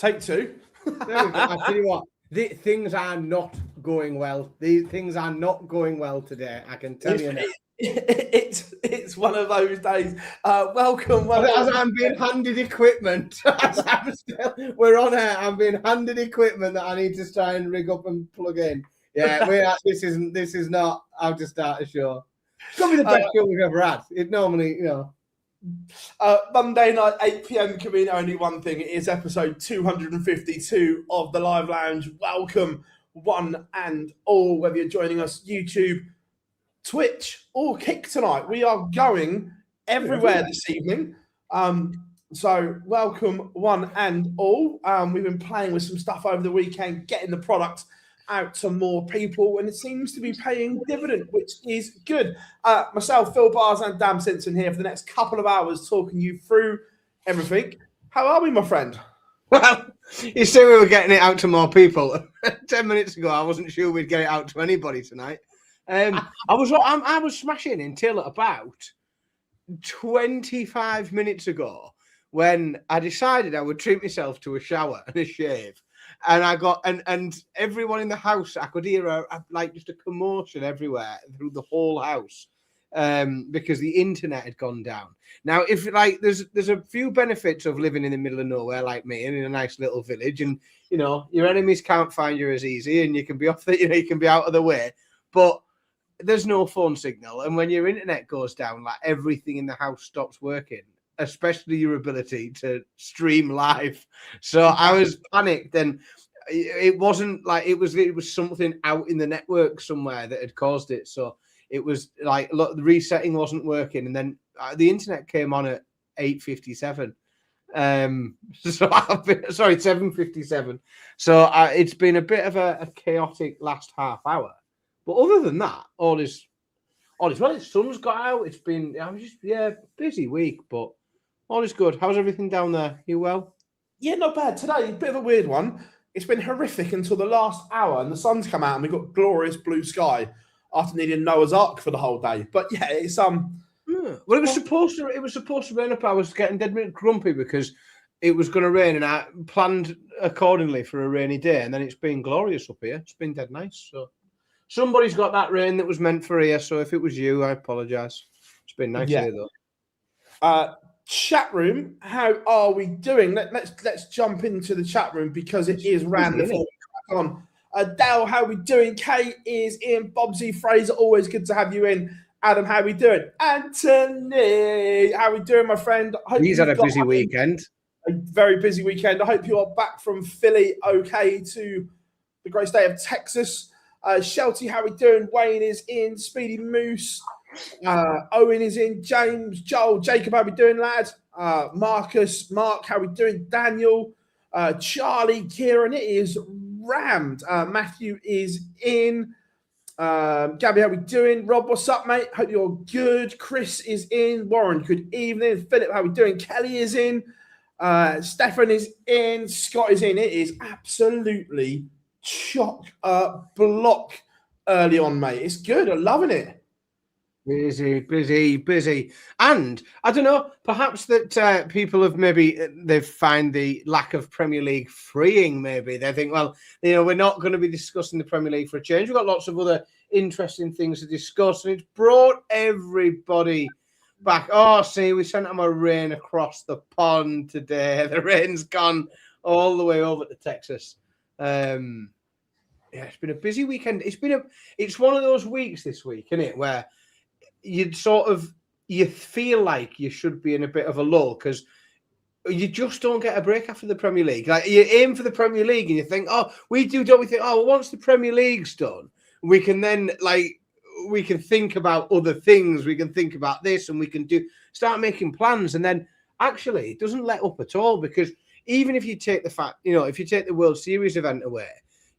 Take two. There we go. I tell you what, things are not going well. These things are not going well today. I can tell you now. It's one of those days. Welcome. As I'm being handed equipment, we're on air. I'm being handed equipment that I need to try and rig up and plug in. Yeah, this is not how to start a show. It's gonna be the best show we've ever had. It normally, Monday night, 8 p.m. can mean only one thing. It is episode 252 of the Live Lounge. Welcome, one and all, whether you're joining us YouTube, Twitch, or Kick tonight. We are going everywhere this evening. So welcome, one and all. We've been playing with some stuff over the weekend, getting the product out to more people, and it seems to be paying dividend, which is good. Myself, Phil Bars, and Dan Simpson here for the next couple of hours talking you through everything. How are we, my friend? Well, you say we were getting it out to more people. 10 minutes ago, I wasn't sure we'd get it out to anybody tonight. I was smashing until about 25 minutes ago when I decided I would treat myself to a shower and a shave. And I got and everyone in the house, I could hear like just a commotion everywhere through the whole house because the internet had gone down. Now, if like there's a few benefits of living in the middle of nowhere like me and in a nice little village, and your enemies can't find you as easy, and you can be you can be out of the way. But there's no phone signal, and when your internet goes down, like everything in the house stops working, especially your ability to stream live. So I was panicked, and it wasn't like it was something out in the network somewhere that had caused it. So it was like, look, the resetting wasn't working, and then the internet came on at 8:57. Sorry, 7:57. So it's been a bit of a chaotic last half hour. But other than that, all is well. The sun's got out. It's been busy week, but all is good. How's everything down there? You well? Yeah, not bad. Today, a bit of a weird one. It's been horrific until the last hour, and the sun's come out, and we've got glorious blue sky after needing Noah's Ark for the whole day. But yeah, it's Well, it was supposed to rain up. I was getting dead grumpy because it was going to rain, and I planned accordingly for a rainy day, and then it's been glorious up here. It's been dead nice. So somebody's got that rain that was meant for here. So if it was you, I apologise. It's been nice here though. Chat room, how are we doing? Let's jump into the chat room because it is random. On Dale, how are we doing? Kate is in. Bobsy Fraser, always good to have you in. Adam, how are we doing? Anthony, how are we doing, my friend? He's had a busy weekend. A very busy weekend. I hope you are back from Philly okay to the great state of Texas. Shelty, how are we doing? Wayne is in. Speedy Moose. Owen is in. James, Joel, Jacob, how we doing, lad? Marcus, Mark, how we doing? Daniel, Charlie, Kieran, it is rammed. Matthew is in. Gabby, how we doing? Rob, what's up, mate? Hope you're good. Chris is in. Warren, good evening. Philip, how we doing? Kelly is in. Stefan is in. Scott is in. It is absolutely chock block early on, mate. It's good. I'm loving it. Busy. And I don't know, perhaps that people have they find the lack of Premier League freeing. Maybe they think, well, we're not going to be discussing the Premier League for a change. We've got lots of other interesting things to discuss, and it's brought everybody back. Oh, see, we sent them a rain across the pond today. The rain's gone all the way over to Texas. It's been a busy weekend. It's one of those weeks this week, isn't it, where you feel like you should be in a bit of a lull because you just don't get a break after the Premier League. Like, you aim for the Premier League and you think, don't we think, well, once the Premier League's done, we can then we can think about other things. We can think about this, and we can start making plans. And then actually it doesn't let up at all, because even if you take if you take the World Series event away,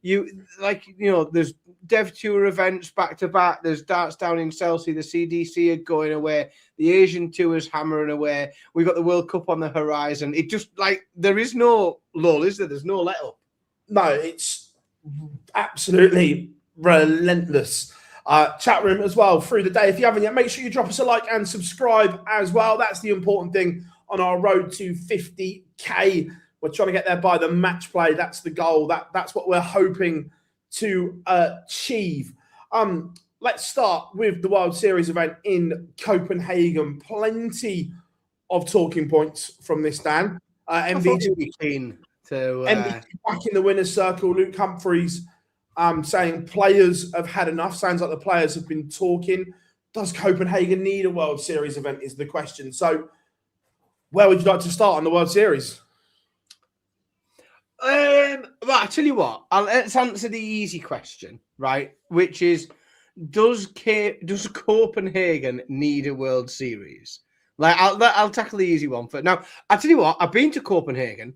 there's Dev Tour events back to back. There's darts down in Chelsea. The CDC are going away. The Asian Tour's hammering away. We've got the World Cup on the horizon. It just there is no lull, is there? There's no let up. No, it's absolutely relentless. Chat room as well through the day. If you haven't yet, make sure you drop us a like and subscribe as well. That's the important thing on our road to 50k. We're trying to get there by the match play. That's the goal. That's what we're hoping to achieve. Let's start with the World Series event in Copenhagen. Plenty of talking points from this, Dan. MVG keen to MVG back in the winner's circle. Luke Humphreys saying players have had enough. Sounds like the players have been talking. Does Copenhagen need a World Series event is the question. So where would you like to start on the World Series? Right, I tell you what, let's answer the easy question, right? Which is, does Copenhagen need a World Series? Like, I'll tackle the easy one. Now, I tell you what, I've been to Copenhagen,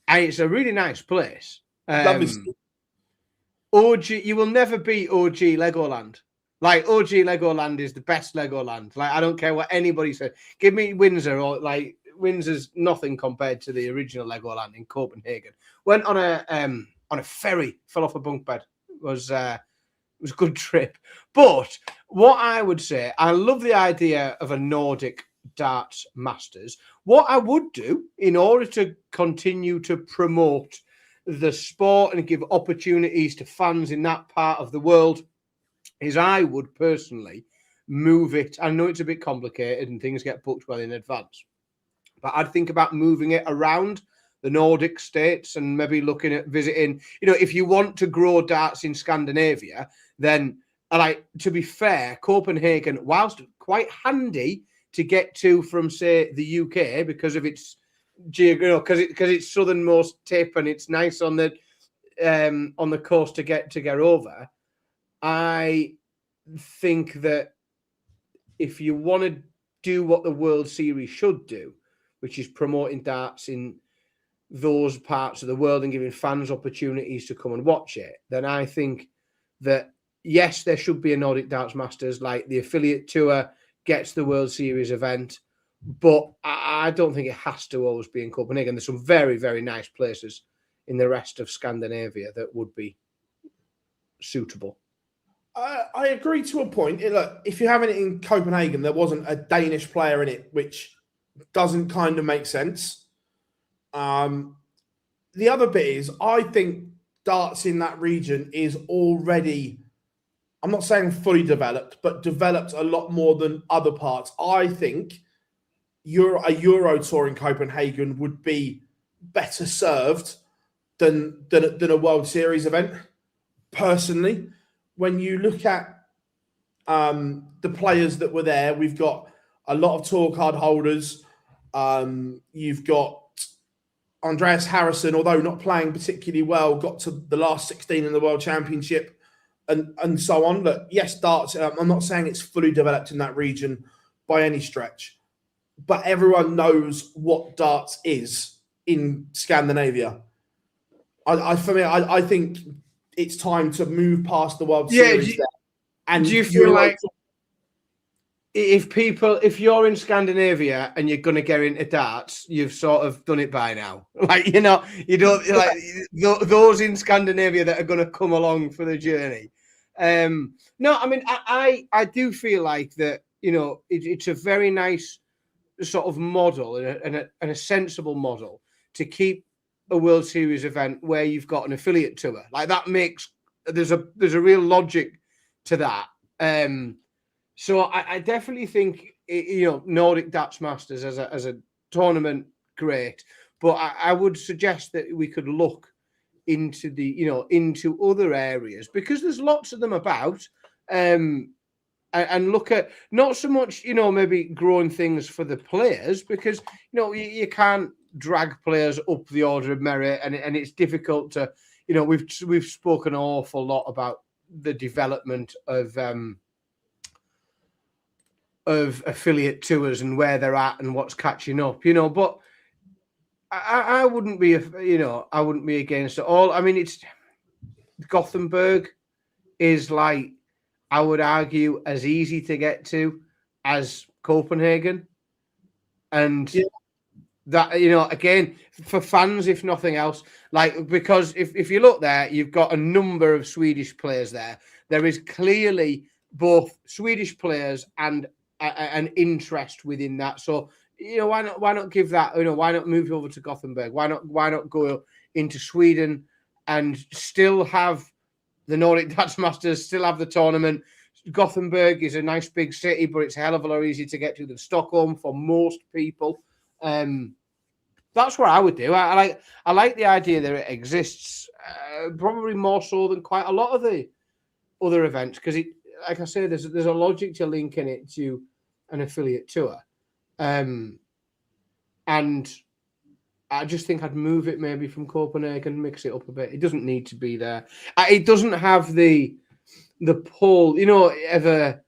and it's a really nice place. OG, you will never beat OG Legoland. Like, OG Legoland is the best Legoland. Like, I don't care what anybody says. Give me Windsor, or like Windsor's nothing compared to the original Legoland in Copenhagen. Went on a ferry, fell off a bunk bed. It was a good trip. But what I would say, I love the idea of a Nordic Darts Masters. What I would do in order to continue to promote the sport and give opportunities to fans in that part of the world is I would personally move it. I know it's a bit complicated and things get booked well in advance, but I'd think about moving it around the Nordic states and maybe looking at visiting, if you want to grow darts in Scandinavia, then, like, to be fair, Copenhagen, whilst quite handy to get to from, say, the UK because of its because it's southernmost tip and it's nice on the coast to get over. I think that if you want to do what the World Series should do, which is promoting darts in those parts of the world and giving fans opportunities to come and watch it, then I think that, yes, there should be a Nordic Darts Masters, like the affiliate tour gets the World Series event, but I don't think it has to always be in Copenhagen. There's some very, very nice places in the rest of Scandinavia that would be suitable. I agree to a point. Look, if you're having it in Copenhagen, there wasn't a Danish player in it, which doesn't kind of make sense. The other bit is, I think darts in that region is already, I'm not saying fully developed, but developed a lot more than other parts. I think a Euro tour in Copenhagen would be better served than a World Series event, personally. When you look at the players that were there, we've got a lot of tour card holders. You've got Andreas Harrison, although not playing particularly well, got to the last 16 in the World Championship and so on. But yes, darts, I'm not saying it's fully developed in that region by any stretch, but everyone knows what darts is in Scandinavia. I think it's time to move past the World Series there. And do you feel like if you're in Scandinavia and you're going to get into darts, you've sort of done it by now? Like, you don't like those in Scandinavia that are going to come along for the journey. No, I mean, I do feel like that, it's a very nice sort of model and a sensible model to keep a World Series event where you've got an affiliate tour. Like, that makes, there's a real logic to that. So I definitely think, Nordic Darts Masters as a tournament, great. But I would suggest that we could look into into other areas, because there's lots of them about, and look at not so much, maybe growing things for the players, because, you can't drag players up the order of merit, and it's difficult to, we've spoken an awful lot about the development of affiliate tours and where they're at and what's catching up, but I wouldn't be, I wouldn't be against it all. I mean, it's Gothenburg is, like, I would argue, as easy to get to as Copenhagen. And that, again, for fans, if nothing else, like, because if you look there, you've got a number of Swedish players there. There is clearly both Swedish players and an interest within that. So why not give that? Why not move over to Gothenburg? Why not go into Sweden and still have the Nordic Dutch Masters, still have the tournament? Gothenburg is a nice big city, but it's a hell of a lot easier to get to than Stockholm for most people. That's what I would do. I like the idea that it exists, probably more so than quite a lot of the other events, because like I say, there's a logic to linking it to an affiliate tour, and I just think I'd move it maybe from Copenhagen, mix it up a bit. It doesn't need to be there. It doesn't have the pull, of a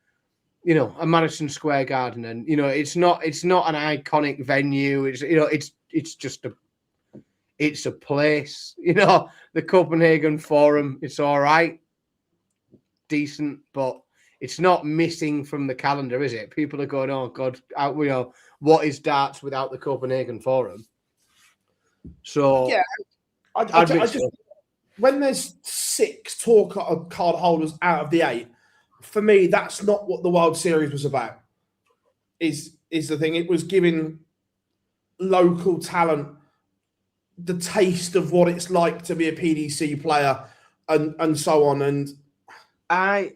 Madison Square Garden, and it's not an iconic venue. It's just a place. The Copenhagen Forum. It's all right, decent, but it's not missing from the calendar, is it? People are going, oh God, what is darts without the Copenhagen Forum? So yeah, I just when there's 6 tour card holders out of the 8, for me, that's not what the World Series was about. Is the thing? It was giving local talent the taste of what it's like to be a PDC player, and so on. And I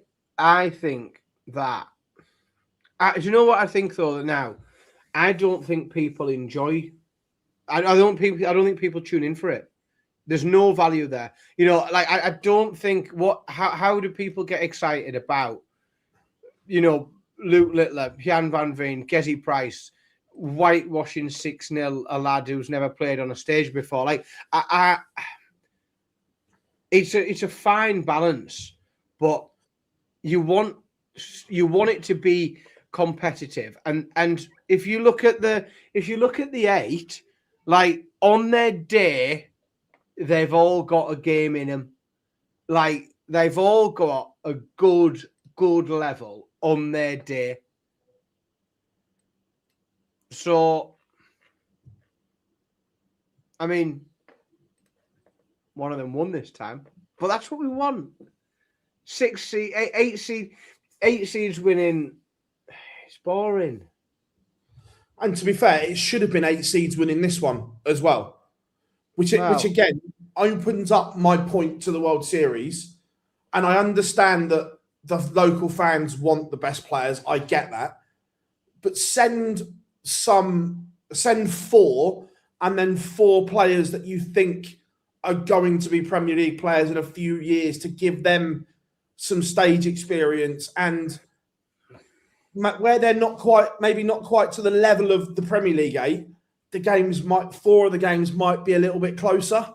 think that. Do you know what I think though? Now, I don't think people enjoy. I don't think people tune in for it. There's no value there. I don't think how do people get excited about, Luke Littler, Jan van Veen, Gezi Price, whitewashing 6-0 a lad who's never played on a stage before. It's a fine balance, but you want it to be competitive. And if you look at the 8, like on their day, they've all got a game in them. Like they've all got a good level on their day. So, I mean, one of them won this time, but that's what we want. 8 seeds winning. It's boring. And to be fair, it should have been 8 seeds winning this one as well, which again opens up my point to the World Series. And I understand that the local fans want the best players. I get that, but send 4, and then 4 players that you think are going to be Premier League players in a few years to give them some stage experience, and where they're not quite to the level of the Premier League 8, 4 of the games might be a little bit closer,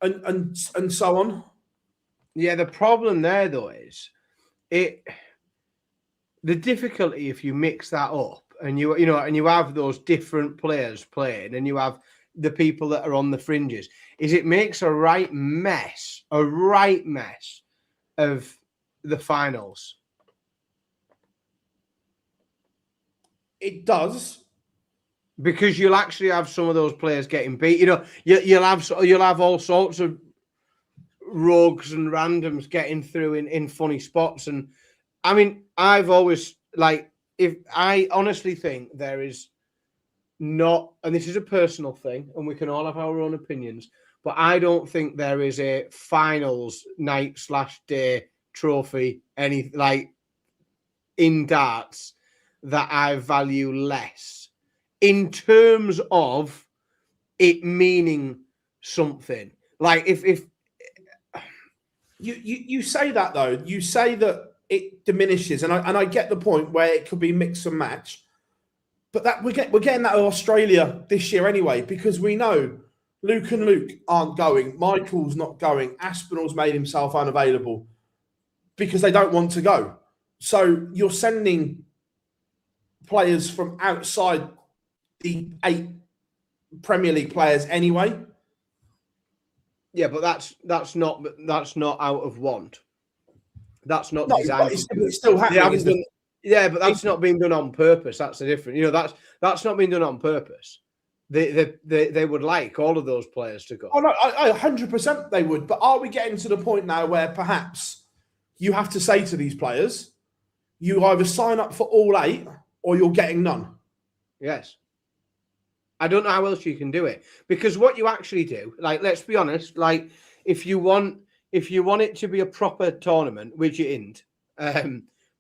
and so on. Yeah, the problem there though is the difficulty if you mix that up and you have those different players playing, and you have the people that are on the fringes, is it makes a right mess of the finals. It does, because you'll actually have some of those players getting beat. You'll have all sorts of rogues and randoms getting through in funny spots. And I mean, I've always I honestly think there is not, and this is a personal thing, and we can all have our own opinions, but I don't think there is a finals night/day trophy in darts that I value less in terms of it meaning something. Like if you say that though, you say that it diminishes, and I get the point where it could be mix and match, but that we're getting that in Australia this year anyway, because we know Luke and Luke aren't going, Michael's not going, Aspinall's made himself unavailable because they don't want to go. So you're sending players from outside the 8 Premier League players anyway. Yeah, but that's not out of want. That's not designed. It's still happening. But that's not being done on purpose. That's the difference. That's not being done on purpose. They would like all of those players to go. Oh no, I 100% they would. But are we getting to the point now where perhaps you have to say to these players, you either sign up for all 8 or you're getting none? Yes. I don't know how else you can do it, because what you actually do, like, let's be honest, like if you want it to be a proper tournament, which it isn't,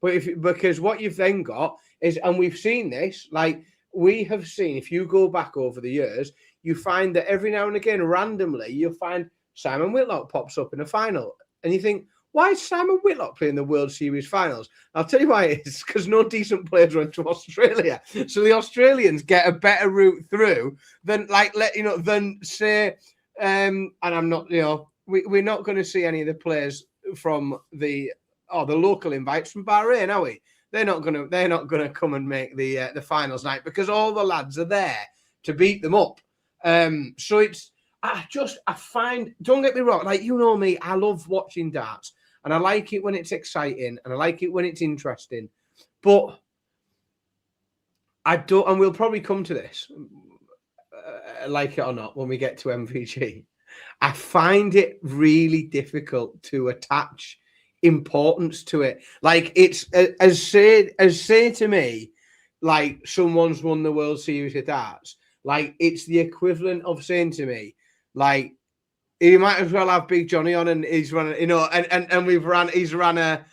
because what you've then got is, and we've seen this, like we have seen, if you go back over the years, you find that every now and again, randomly, you'll find Simon Whitlock pops up in a final, and you think, why is Simon Whitlock playing the World Series finals? I'll tell you why it is, because no decent players went to Australia. So the Australians get a better route through than, say, and I'm not, we're not going to see any of the players from the local invites from Bahrain, are we? They're not gonna come and make the finals night, because all the lads are there to beat them up. So it's, I find, don't get me wrong, like, you know me, I love watching darts. And I like it when it's exciting, and I like it when it's interesting. But I don't, and we'll probably come to this, like it or not, when we get to MVG. I find it really difficult to attach importance to it. Like, it's as say to me, like, someone's won the World Series of Darts. Like, it's the equivalent of saying to me, like, you might as well have Big Johnny on, and he's running, and he's ran an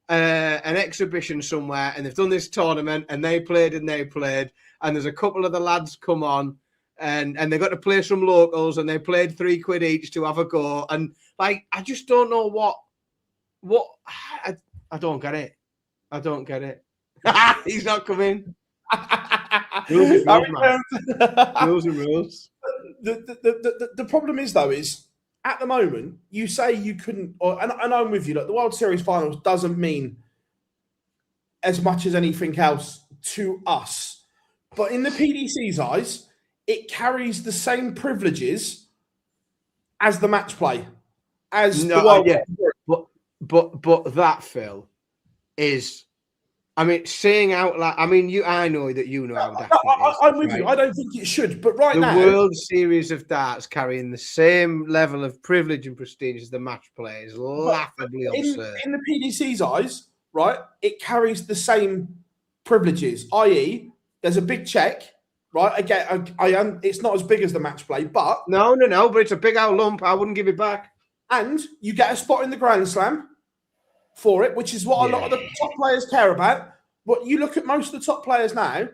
exhibition somewhere, and they've done this tournament, and they played, and there's a couple of the lads come on, and they got to play some locals, and they played £3 each to have a go, and like, I just don't know what I don't get it. I don't get it. He's not coming. Rules and rules. The problem is, though, is at the moment you say you couldn't, and I'm with you. Like, the World Series finals doesn't mean as much as anything else to us, but in the PDC's eyes, it carries the same privileges as the match play, as the World. Yeah, but that, Phil, is, I mean, saying out loud. I mean, I know that you know how daft it is. I'm with you. I don't think it should, but now, the World Series of Darts carrying the same level of privilege and prestige as the match play is laughably absurd. In the PDC's eyes, right, it carries the same privileges, i.e., there's a big check, right? Again, it's not as big as the match play, but no, but it's a big old lump. I wouldn't give it back. And you get a spot in the Grand Slam for it, which is what a lot of the top players care about. But you look at most of the top players now,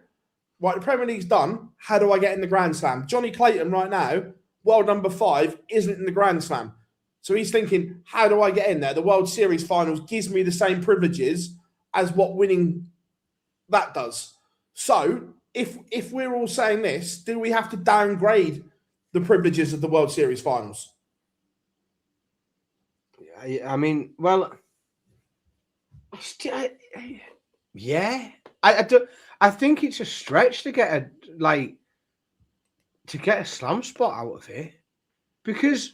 right, the Premier League's done, how do I get in the Grand Slam? Johnny Clayton right now, world number 5, isn't in the Grand Slam. So he's thinking, how do I get in there? The World Series finals gives me the same privileges as what winning that does. So if we're all saying this, do we have to downgrade the privileges of the World Series finals? I mean, well, yeah, I think it's a stretch to get a slam spot out of it, because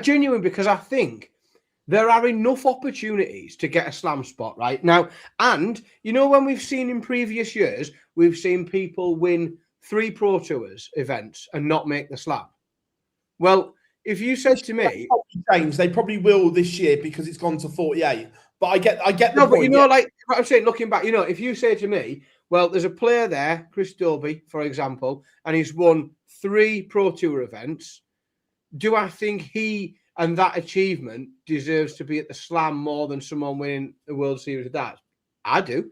because I think there are enough opportunities to get a slam spot right now. And when we've seen in previous years, we've seen people win 3 Pro Tours events and not make the slam. Well, if you said to me, James, they probably will this year because it's gone to 48. But I get the no, point. But like what I'm saying, looking back, if you say to me, well, there's a player there, Chris Dobie, for example, and he's won 3 Pro Tour events. Do I think he and that achievement deserves to be at the slam more than someone winning the World Series of Darts? I do.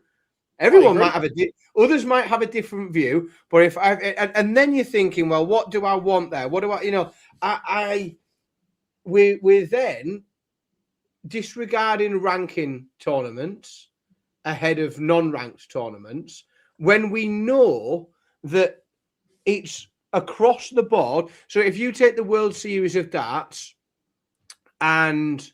Everyone might have others might have a different view, but if and then you're thinking, well, what do I want there? What do I, we're then disregarding ranking tournaments ahead of non-ranked tournaments when we know that it's across the board. So if you take the World Series of Darts and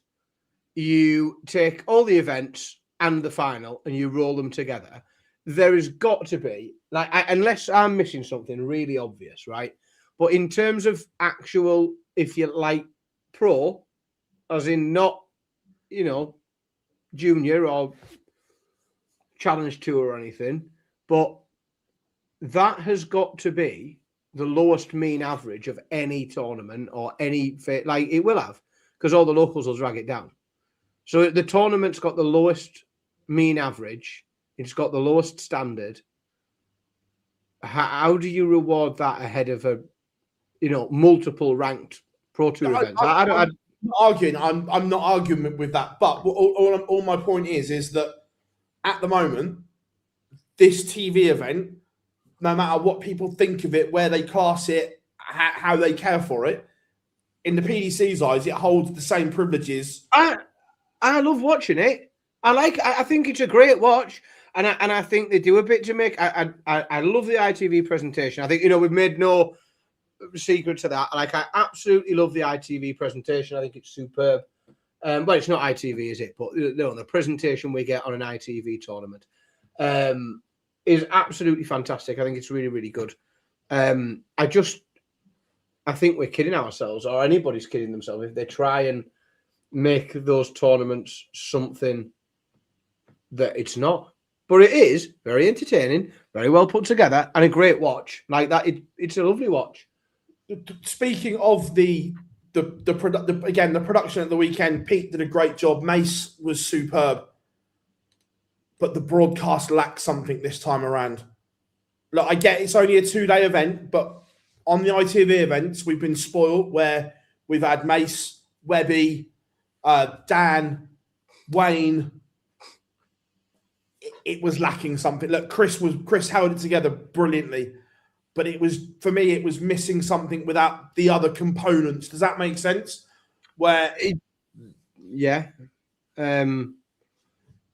you take all the events and the final and you roll them together, there has got to be, unless I'm missing something really obvious, right? But in terms of actual, if you like, pro, as in not, junior or challenge tour or anything, but that has got to be the lowest mean average of any tournament or any, it will have, because all the locals will drag it down. So the tournament's got the lowest mean average. It's got the lowest standard. how do you reward that ahead of a, multiple ranked Pro Tour events? I'm not arguing. I'm not arguing with that. But all my point is that at the moment, this TV event, no matter what people think of it, where they class it, how they care for it, in the PDC's eyes, it holds the same privileges. I love watching it. I think it's a great watch, and I think they do a bit to make. I love the ITV presentation. I think we've made no secret to that. Like, I absolutely love the ITV presentation. I think it's superb. Well, it's not ITV, is it? But the presentation we get on an ITV tournament is absolutely fantastic. I think it's really, really good. I think we're kidding ourselves, or anybody's kidding themselves, if they try and make those tournaments something that it's not. But it is very entertaining, very well put together, and a great watch. Like that, it's a lovely watch. Speaking of the production at the weekend, Pete did a great job. Mace was superb, but the broadcast lacked something this time around. Look, I get it's only a 2-day event, but on the ITV events, we've been spoiled where we've had Mace, Webby, Dan, Wayne. It was lacking something. Look, Chris held it together brilliantly, but it was, for me, it was missing something without the other components. Does that make sense?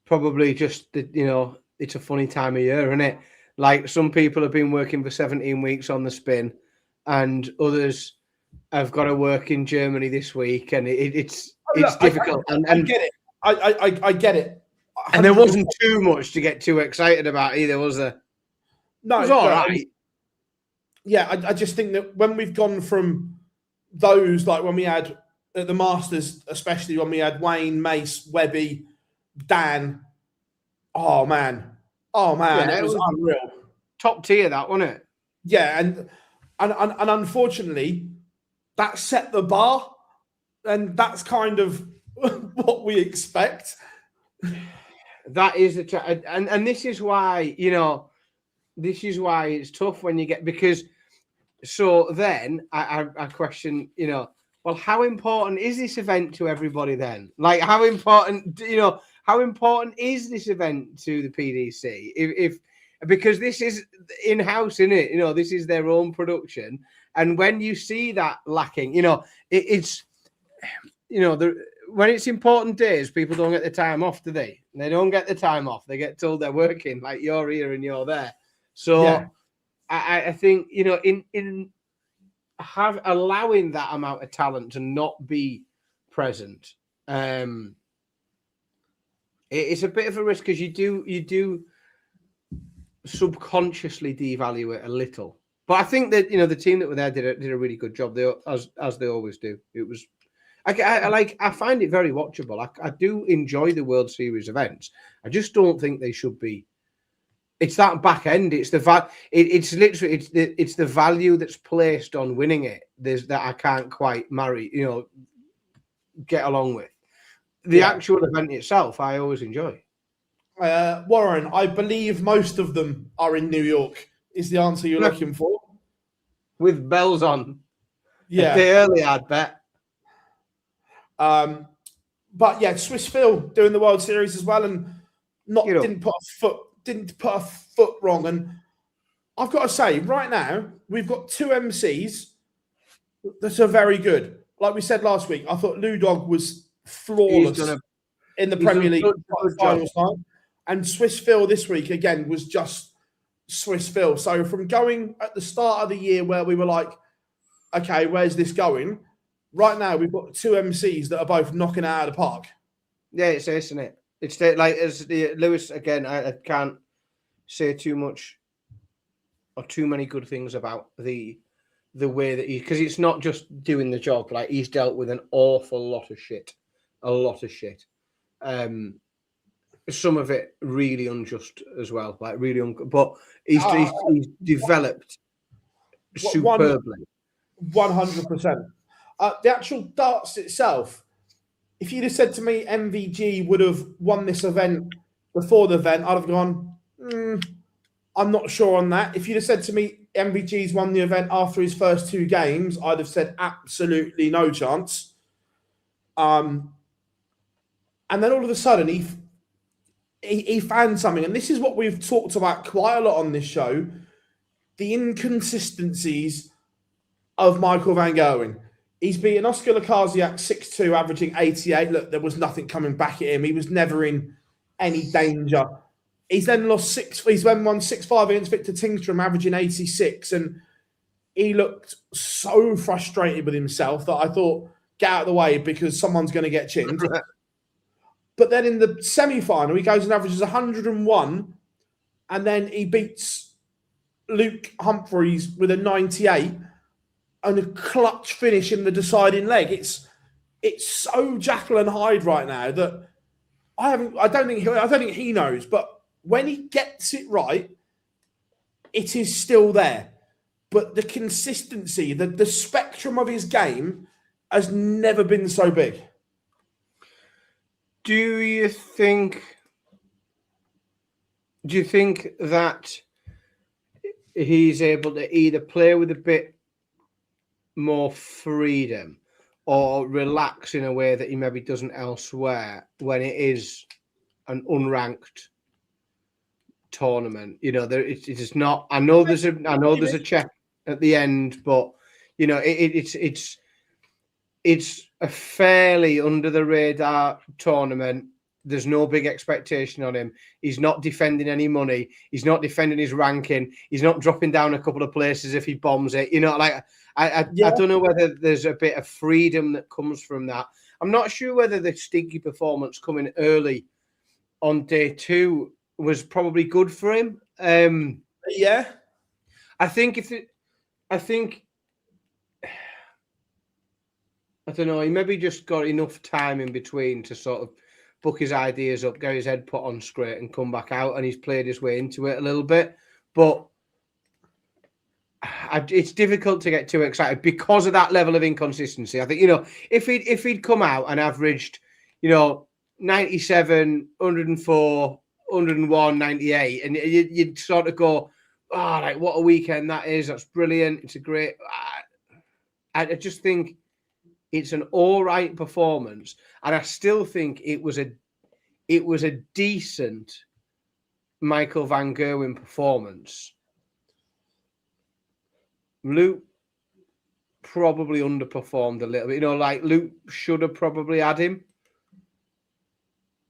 Probably just it's a funny time of year, isn't it? Like, some people have been working for 17 weeks on the spin, and others have got to work in Germany this week, and it's difficult. I get it. I get it. 100%. And there wasn't too much to get too excited about either, was there? No, it was all right. I just think that when we've gone from those, like when we had at the Masters, especially when we had Wayne, Mace, Webby, Dan. Oh man, it was unreal. Top tier, that, wasn't it? Yeah, and unfortunately, that set the bar, and that's kind of what we expect. That is and this is why it's tough when you get, because so then I question, well, how important is this event to everybody then? Like, how important is this event to the PDC? If because this is in-house, isn't it? This is their own production. And when you see that lacking, it's when it's important days, people don't get the time off, do they? They don't get the time off. They get told they're working, like you're here and you're there. So yeah. I think, in allowing that amount of talent to not be present, it's a bit of a risk, because you do subconsciously devalue it a little. But I think that the team that were there did a really good job. They as they always do. It was I find it very watchable. I do enjoy the World Series events. I just don't think they should be. It's that back end. It's the it's literally it's the value that's placed on winning it. That I can't quite get along with. The actual event itself, I always enjoy. Warren, I believe most of them are in New York. Is the answer you're looking for? With bells on. Yeah. They early, I'd bet. But yeah, Swiss Phil doing the World Series as well, and didn't put a foot wrong. And I've got to say, right now we've got 2 MCs that are very good. Like we said last week, I thought Lou Dog was flawless in the Premier League finals time, and Swiss Phil this week again was just Swiss Phil. So from going at the start of the year where we were like, okay, where's this going? Right now, we've got 2 MCs that are both knocking it out of the park. Yeah, it's this, isn't it? It's like, as Lewis, again, I can't say too much or too many good things about the way that because it's not just doing the job. Like, he's dealt with an awful lot of shit. A lot of shit. Some of it really unjust as well. Like, really but he's developed superbly. 100%. The actual darts itself, if you'd have said to me MVG would have won this event before the event, I'd have gone, I'm not sure on that. If you'd have said to me MVG's won the event after his first 2 games, I'd have said absolutely no chance. And then all of a sudden he found something, and this is what we've talked about quite a lot on this show: the inconsistencies of Michael van Gerwen. He's beaten Oscar Lukasiak 6-2, averaging 88. Look, there was nothing coming back at him. He was never in any danger. He's then won 6-5 against Victor Tingstrom, averaging 86. And he looked so frustrated with himself that I thought, get out of the way because someone's going to get chinned. But then in the semi-final, he goes and averages 101. And then he beats Luke Humphreys with a 98. And a clutch finish in the deciding leg. It's so Jekyll and Hyde right now that I don't think he knows. But when he gets it right, it is still there. But the consistency, the spectrum of his game has never been so big. Do you think that he's able to either play with a bit more freedom or relax in a way that he maybe doesn't elsewhere when it is an unranked tournament? You know, it is not. I know there's a check at the end, but you know, it's a fairly under the radar tournament. There's no big expectation on him. He's not defending any money. He's not defending his ranking. He's not dropping down a couple of places if he bombs it. You know, like I don't know whether there's a bit of freedom that comes from that. I'm not sure whether the Stiggy performance coming early on day 2 was probably good for him. Yeah, I don't know. He maybe just got enough time in between to sort of book his ideas up, get his head put on straight, and come back out. And he's played his way into it a little bit, but it's difficult to get too excited because of that level of inconsistency. I think, you know, if he'd come out and averaged, you know, 97, 104, 101, 98, and you'd sort of go, oh, like what a weekend that is. That's brilliant. It's a great. I just think it's an all right performance, and I still think it was a decent Michael van Gerwen performance. Luke probably underperformed a little bit. You know, like Luke should have probably had him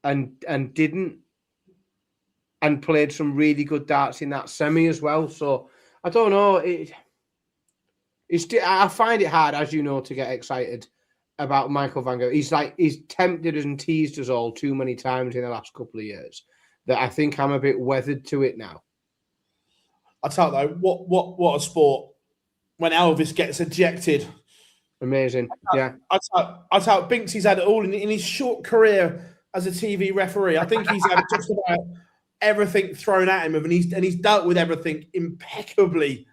and didn't, and played some really good darts in that semi as well. So I don't know. I find it hard, as you know, to get excited about Michael van Gerwen. He's tempted us and teased us all too many times in the last couple of years that I think I'm a bit weathered to it now. I tell you though, what a sport when Elvis gets ejected. Amazing. Yeah. I tell Binksy's had it all in his short career as a TV referee. I think he's had just about everything thrown at him, and he's dealt with everything impeccably.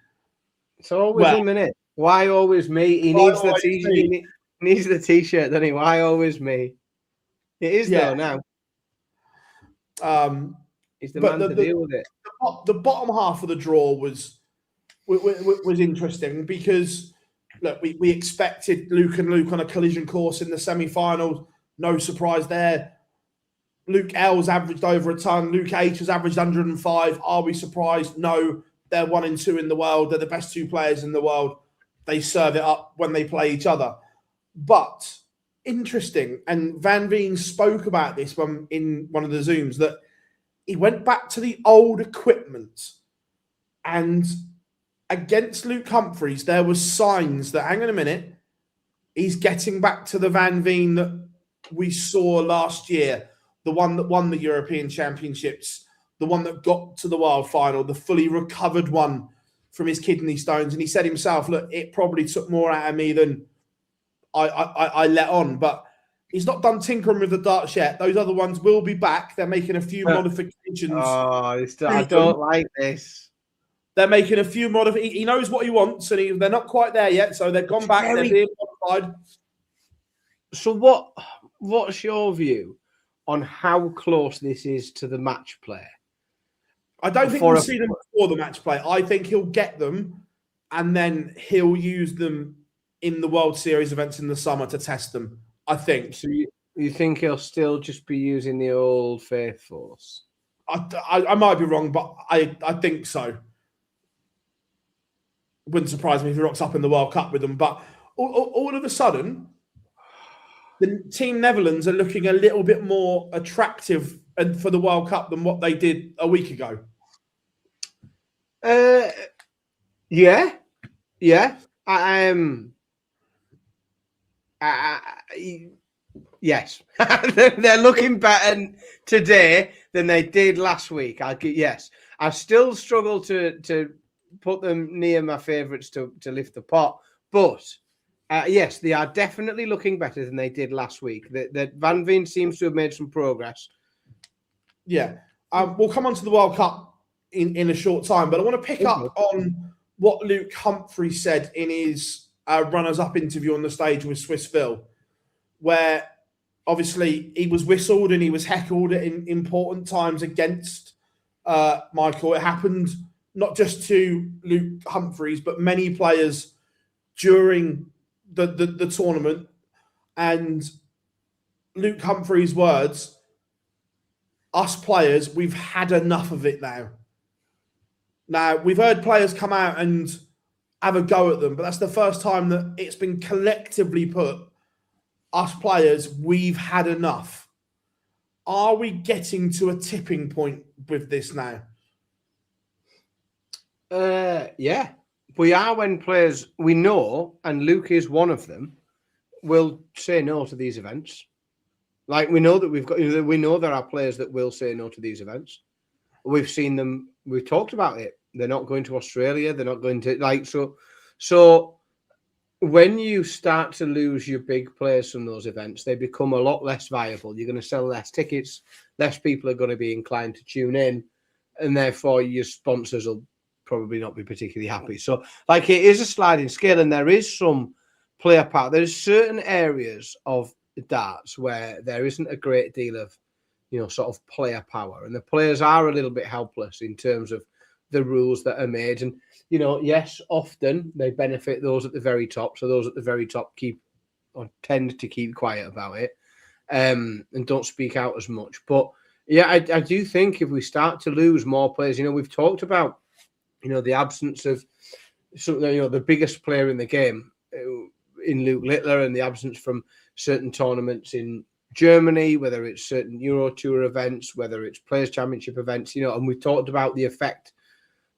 It's always him, innit? Why always me? He needs the t-shirt. He needs the t-shirt, doesn't he? Why always me? It is though now. He's the man to deal with it. The bottom half of the draw was interesting because look, we expected Luke on a collision course in the semi-final. No surprise there. Luke L's averaged over a ton. Luke H has averaged 105. Are we surprised? No. They're 1 and 2 in the world. They're the best 2 players in the world. They serve it up when they play each other. But interesting, and Van Veen spoke about this in one of the Zooms, that he went back to the old equipment, and against Luke Humphreys, there was signs that, hang on a minute, he's getting back to the Van Veen that we saw last year, the one that won the European Championships, the one that got to the World Final, the fully recovered one from his kidney stones. And he said himself, look, it probably took more out of me than I let on. But he's not done tinkering with the darts yet. Those other ones will be back. They're making a few modifications. Oh, I don't like this. They're making a few modifications. He knows what he wants, and they're not quite there yet. So they've gone back. They're being modified. So what's your view on how close this is to the match play? I don't think we'll see them before the match play. I think he'll get them and then he'll use them in the World Series events in the summer to test them, I think. So you think he'll still just be using the old faithfuls? I might be wrong, but I think so. Wouldn't surprise me if he rocks up in the World Cup with them. But all of a sudden, the Team Netherlands are looking a little bit more attractive for the World Cup than what they did a week ago. Yeah. Yes, they're looking better today than they did last week. Yes, I still struggle to put them near my favourites to lift the pot, but yes, they are definitely looking better than they did last week. That Van Veen seems to have made some progress. Yeah, we'll come on to the World Cup in a short time, but I want to pick up on what Luke Humphrey said in his runners-up interview on the stage with Swiss Phil, where obviously he was whistled and he was heckled in important times against Michael. It happened not just to Luke Humphreys, but many players during the tournament. And Luke Humphreys' words, us players, we've had enough of it now. Now, we've heard players come out and have a go at them, but that's the first time that it's been collectively put, us players, we've had enough. Are we getting to a tipping point with this now? Yeah, we are, when players we know, and Luke is one of them, will say no to these events. Like, we know that we know there are players that will say no to these events. We've seen them. We've talked about it. They're not going to Australia. They're not going to So when you start to lose your big players from those events, they become a lot less viable. You're going to sell less tickets. Less people are going to be inclined to tune in, and therefore your sponsors will probably not be particularly happy. So, like, it is a sliding scale, and there is some player power. There's certain areas of darts where there isn't a great deal of, sort of player power, and the players are a little bit helpless in terms of the rules that are made. And yes, often they benefit those at the very top, so those at the very top tend to keep quiet about it, and don't speak out as much. But yeah, I do think if we start to lose more players, we've talked about the absence of the biggest player in the game in Luke Littler, and the absence from certain tournaments in Germany, whether it's certain Euro Tour events, whether it's Players Championship events, and we've talked about the effect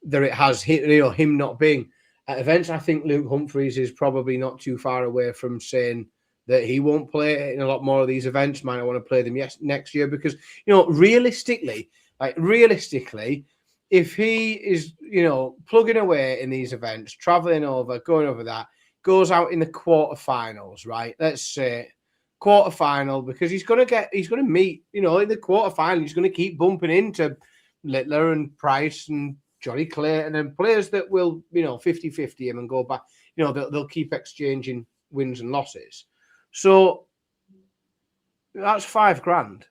that it has, him not being at events. I think Luke Humphreys is probably not too far away from saying that he won't play in a lot more of these events. Might not want to play them next year because, realistically, if he is, plugging away in these events, traveling over, going over that, goes out in the quarterfinals, right? Let's say quarterfinal, because he's going to meet, in the quarterfinal, he's going to keep bumping into Littler and Price and Johnny Clayton and players that will, 50-50 him and go back. They'll keep exchanging wins and losses. So that's $5,000.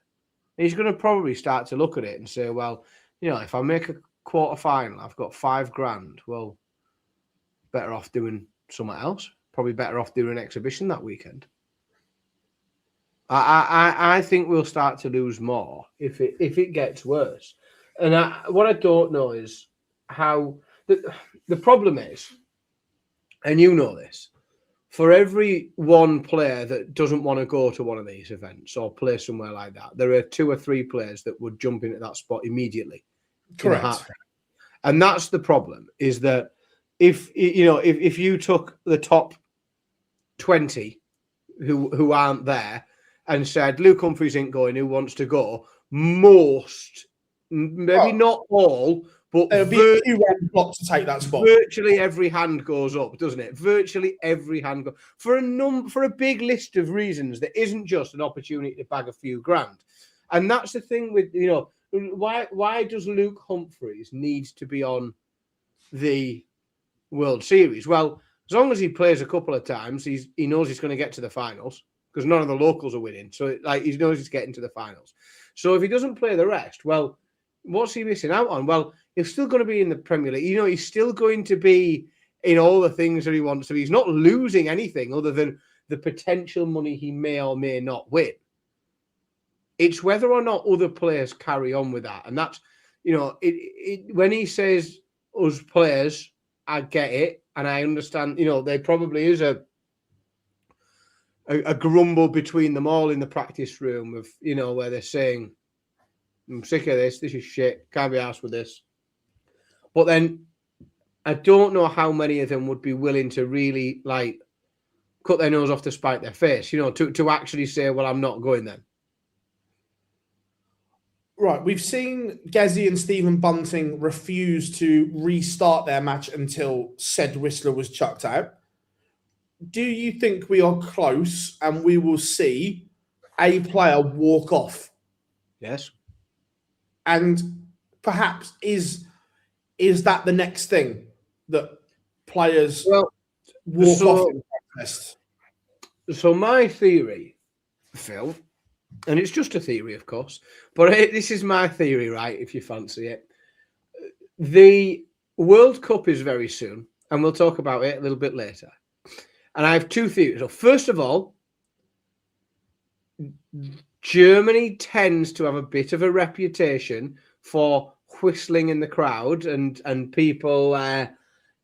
He's going to probably start to look at it and say, well, if I make a quarterfinal, I've got $5,000. Well, better off doing something else. Probably better off doing an exhibition that weekend. I think we'll start to lose more if it gets worse. And what I don't know is how the problem is, and this, for every one player that doesn't want to go to one of these events or play somewhere like that, there are 2 or 3 players that would jump in at that spot immediately. Correct. And that's the problem, is that if you took the top 20 who aren't there and said, Luke Humphreys ain't going, who wants to go? Most, maybe not all, but there'll be a few blocks to take that spot. Virtually every hand goes up, doesn't it? Virtually every hand goes for a big list of reasons that isn't just an opportunity to bag a few grand. And that's the thing with, why does Luke Humphreys need to be on the World Series? Well, as long as he plays a couple of times, he knows he's going to get to the finals, because none of the locals are winning. So he knows he's getting to the finals. So if he doesn't play the rest, well, What's he missing out on? Well, he's still going to be in the Premier League. You know, he's still going to be in all the things that he wants to be. He's not losing anything other than the potential money he may or may not win. It's whether or not other players carry on with that. And that's, you know, when he says us players, I get it. And I understand, you know, there probably is a grumble between them all in the practice room of, you know, where they're saying, I'm sick of this. This is shit. Can't be arsed with this. But then I don't know how many of them would be willing to really, like, cut their nose off to spite their face, you know, to actually say, well, I'm not going then. Right. We've seen Gezi and Stephen Bunting refuse to restart their match until said whistler was chucked out. Do you think we are close and we will see a player walk off? Yes. And perhaps is that the next thing that players walk off in protest? So my theory, Phil, and it's just a theory, of course, but this is my theory, right, if you fancy it. The World Cup is very soon, and we'll talk about it a little bit later. And I have two theories. So first of all, Germany tends to have a bit of a reputation for whistling in the crowd and people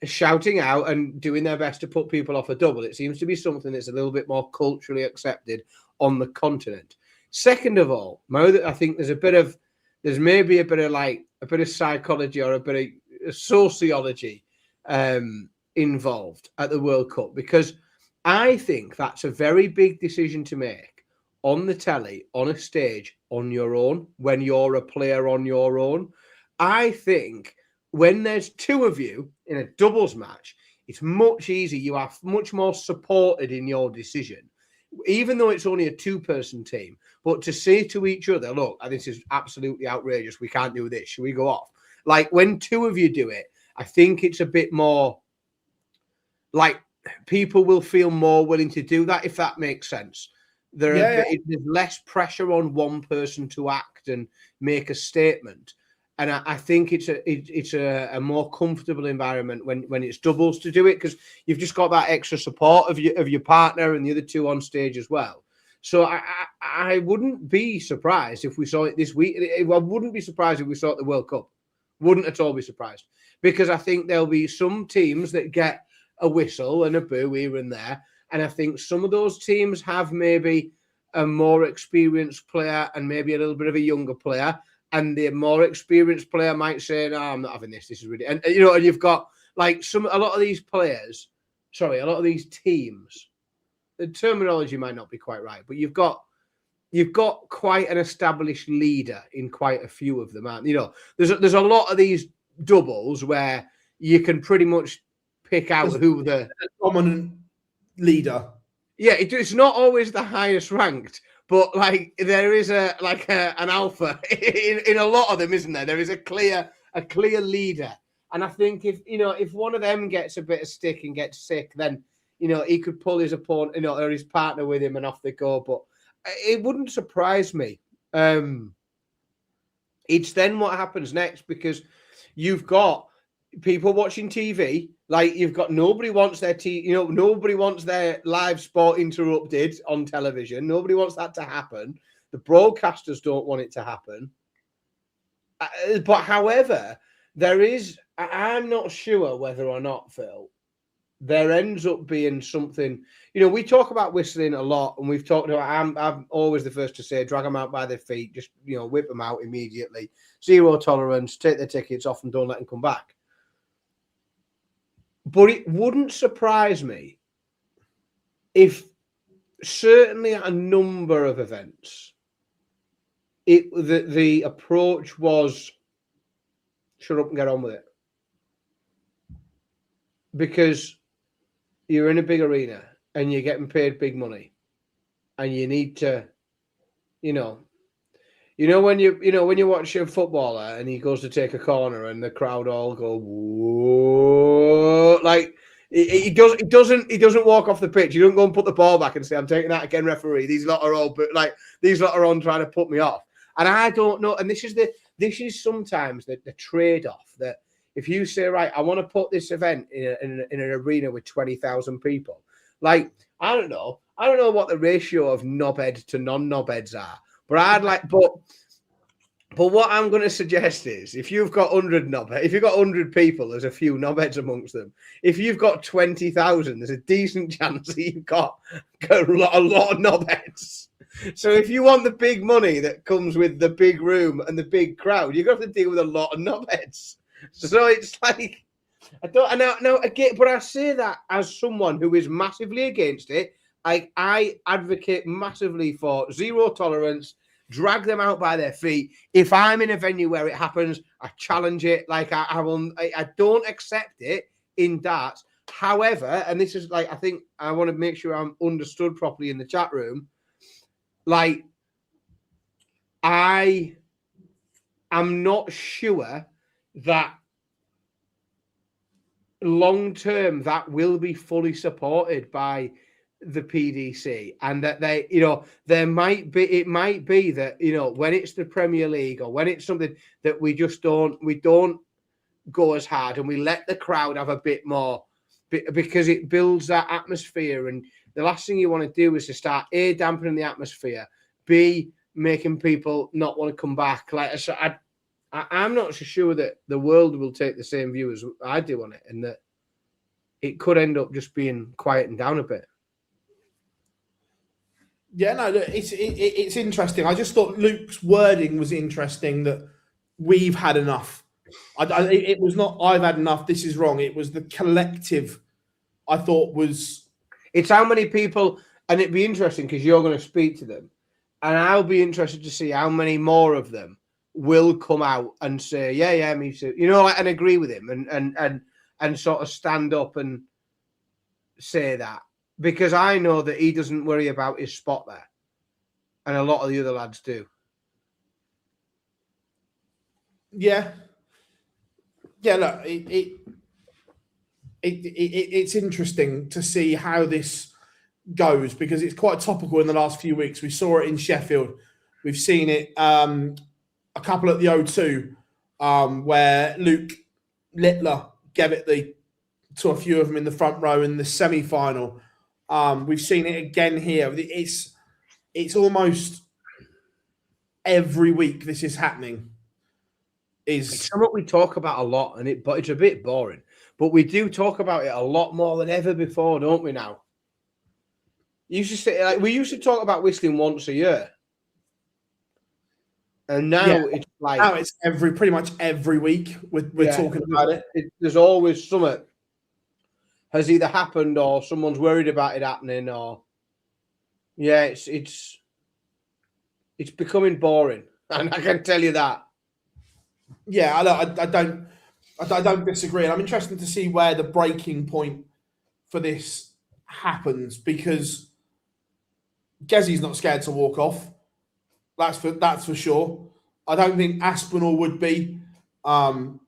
shouting out and doing their best to put people off a double. It seems to be something that's a little bit more culturally accepted on the continent. Second of all, I think there's maybe a bit of psychology or a bit of sociology involved at the World Cup, because I think that's a very big decision to make on the telly, on a stage, on your own, when you're a player on your own. I think when there's two of you in a doubles match, it's much easier. You are much more supported in your decision, even though it's only a two-person team. But to say to each other, look, this is absolutely outrageous. We can't do this. Should we go off? Like, when two of you do it, I think it's a bit more like people will feel more willing to do that, if that makes sense. There's less pressure on one person to act and make a statement. And I think it's a more comfortable environment when it's doubles to do it, because you've just got that extra support of your partner and the other two on stage as well. So I wouldn't be surprised if we saw it this week. I wouldn't be surprised if we saw it at the World Cup. Wouldn't at all be surprised, because I think there'll be some teams that get a whistle and a boo here and there. And I think some of those teams have maybe a more experienced player and maybe a little bit of a younger player. And the more experienced player might say, no, I'm not having this. This is really, and you know, and you've got like a lot of these teams, the terminology might not be quite right, but you've got quite an established leader in quite a few of them. And, you know, there's a lot of these doubles where you can pretty much pick out who the dominant leader. Yeah, it's not always the highest ranked, but like there is an alpha in a lot of them, isn't there? There is a clear leader, and I think if one of them gets a bit of stick and gets sick, then he could pull his opponent, or his partner with him, and off they go. But it wouldn't surprise me. It's then what happens next, because you've got people watching TV. Like, you've got nobody wants their nobody wants their live sport interrupted on television. Nobody wants that to happen. The broadcasters don't want it to happen. But however, I'm not sure whether or not, Phil, there ends up being something. We talk about whistling a lot, and we've talked about. I'm always the first to say, drag them out by their feet, just whip them out immediately. Zero tolerance. Take their tickets off and don't let them come back. But it wouldn't surprise me if certainly at a number of events, the approach was shut up and get on with it. Because you're in a big arena and you're getting paid big money, and you need to, when you watch a footballer and he goes to take a corner and the crowd all go, whoa, like he doesn't walk off the pitch. You don't go and put the ball back and say, I'm taking that again, referee. These lot are on trying to put me off. And I don't know. And this is this is sometimes the trade-off that if you say, right, I want to put this event in an arena with 20,000 people, like, I don't know what the ratio of knobhead to non-knobheads are, but what I'm going to suggest is if you've got 100 knobheads, if you've got 100 people, there's a few knobheads amongst them. If you've got 20,000, there's a decent chance that you've got a lot of knobheads. So if you want the big money that comes with the big room and the big crowd, you're going to have to deal with a lot of knobheads. So it's like, I know again, but I say that as someone who is massively against it. I advocate massively for zero tolerance. Drag them out by their feet. If I'm in a venue where it happens, I challenge it. Like I don't accept it in darts. However, and this is like, I think I want to make sure I'm understood properly in the chat room. Like, I am not sure that long term that will be fully supported by the PDC, and that they, it might be that, when it's the Premier League or when it's something that we don't go as hard and we let the crowd have a bit more, because it builds that atmosphere. And the last thing you want to do is to start A, dampening the atmosphere, B, making people not want to come back. Like, so I'm not so sure that the world will take the same view as I do on it, and that it could end up just being quieting down a bit. Yeah, no, look, it's interesting. I just thought Luke's wording was interesting, that we've had enough. It was not I've had enough, this is wrong. It was the collective, I thought was... It's how many people, and it'd be interesting because you're going to speak to them, and I'll be interested to see how many more of them will come out and say, yeah, me too. And agree with him and sort of stand up and say that. Because I know that he doesn't worry about his spot there. And a lot of the other lads do. Yeah. Yeah, look, it's interesting to see how this goes, because it's quite topical in the last few weeks. We saw it in Sheffield. We've seen it a couple at the O2, where Luke Littler gave it to a few of them in the front row in the semi-final. We've seen it again here. It's almost every week this is happening. It's something we talk about a lot, but it's a bit boring. But we do talk about it a lot more than ever before, don't we? Now, we used to talk about whistling once a year, and now it's like pretty much every week we're talking about it. There's always something has either happened or someone's worried about it happening, or it's becoming boring, and I can tell you that. Yeah, I don't disagree, and I'm interested to see where the breaking point for this happens, because Gezzy's not scared to walk off. That's for sure. I don't think Aspinall would be. I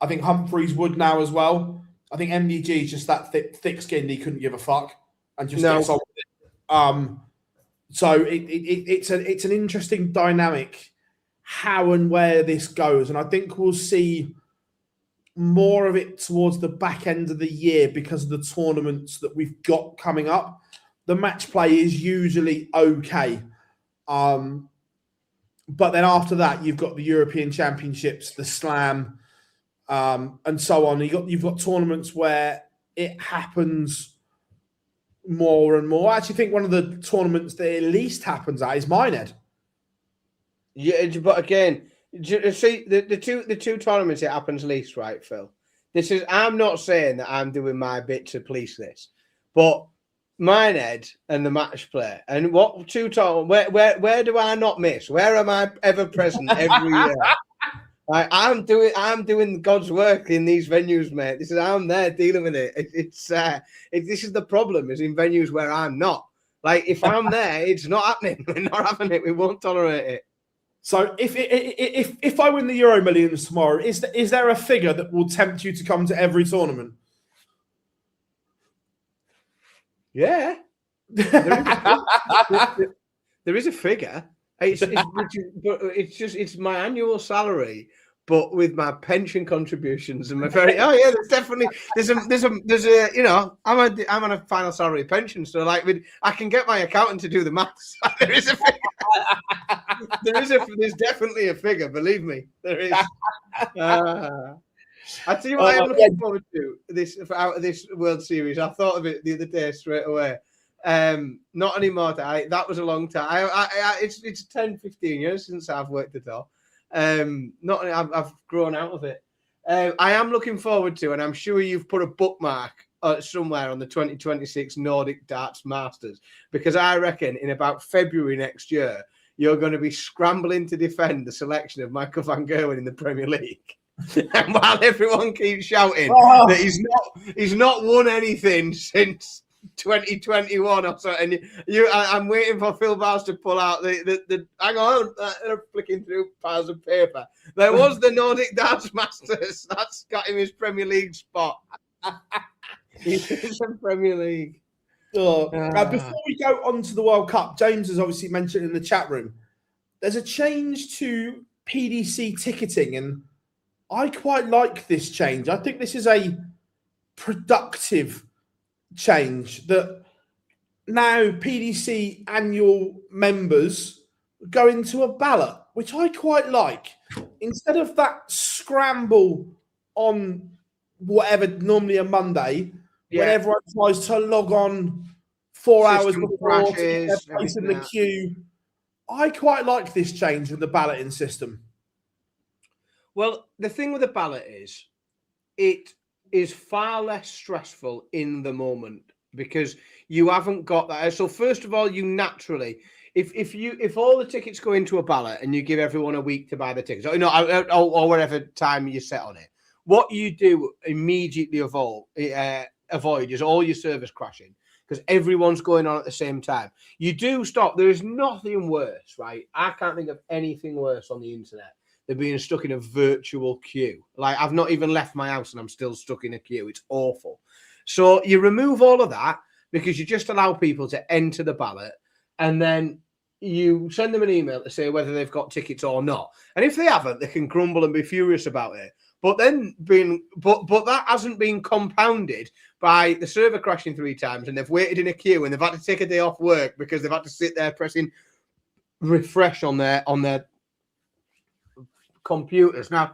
think Humphreys would now as well. I think MDG is just that thick-skinned. He couldn't give a fuck and just gets on with it. So it's an interesting dynamic, how and where this goes, and I think we'll see more of it towards the back end of the year because of the tournaments that we've got coming up. The match play is usually okay, but then after that, you've got the European Championships, the Slam. And so on. You've got tournaments where it happens more and more. I actually think one of the tournaments that it least happens at is Minehead. Yeah, but again, see the two tournaments it happens least, right, Phil? I'm not saying that I'm doing my bit to police this, but Minehead and the match play, and what two tournaments? Where do I not miss? Where am I ever present every year? I'm doing God's work in these venues, mate. I'm there dealing with it. This is the problem, is in venues where I'm not. Like, if I'm there, it's not happening. We're not having it. We won't tolerate it. So if I win the Euro Millions tomorrow, is there a figure that will tempt you to come to every tournament? Yeah. There is a figure. It's my annual salary, but with my pension contributions and my there's a I'm on a final salary pension, so like I can get my accountant to do the maths. There's definitely a figure, believe me, there is. I tell you what, I am looking forward to out of this World Series. I thought of it the other day straight away. Not anymore. That was a long time. It's 10, 15 years since I've worked at all. I've grown out of it. I am looking forward to, and I'm sure you've put a bookmark somewhere on the 2026 Nordic Darts Masters, because I reckon in about February next year you're going to be scrambling to defend the selection of Michael van Gerwen in the Premier League. And while everyone keeps shouting that he's not won anything since 2021 or so, and I'm waiting for Phil Bowes to pull out the hang on, they're flicking through piles of paper. There was the Nordic Darts Masters. That's got him his Premier League spot. He's in the Premier League. Before we go on to the World Cup, James has obviously mentioned in the chat room, there's a change to PDC ticketing, and I quite like this change. I think this is a productive change that now PDC annual members go into a ballot, which I quite like. Instead of that scramble on whatever, normally a Monday, when everyone tries to log on 4 hours before to get their place in the queue, I quite like this change with the balloting system. Well, the thing with the ballot is, it is far less stressful in the moment because you haven't got that. So first of all, you naturally, if all the tickets go into a ballot and you give everyone a week to buy the tickets, or whatever time you set on it, what you do immediately avoid is all your servers crashing because everyone's going on at the same time. You do stop. There is nothing worse, right? I can't think of anything worse on the internet than being stuck in a virtual queue. Like, I've not even left my house and I'm still stuck in a queue. It's awful. So you remove all of that because you just allow people to enter the ballot, and then you send them an email to say whether they've got tickets or not. And if they haven't, they can grumble and be furious about it. But then but that hasn't been compounded by the server crashing 3 times and they've waited in a queue and they've had to take a day off work because they've had to sit there pressing refresh on their computers. Now,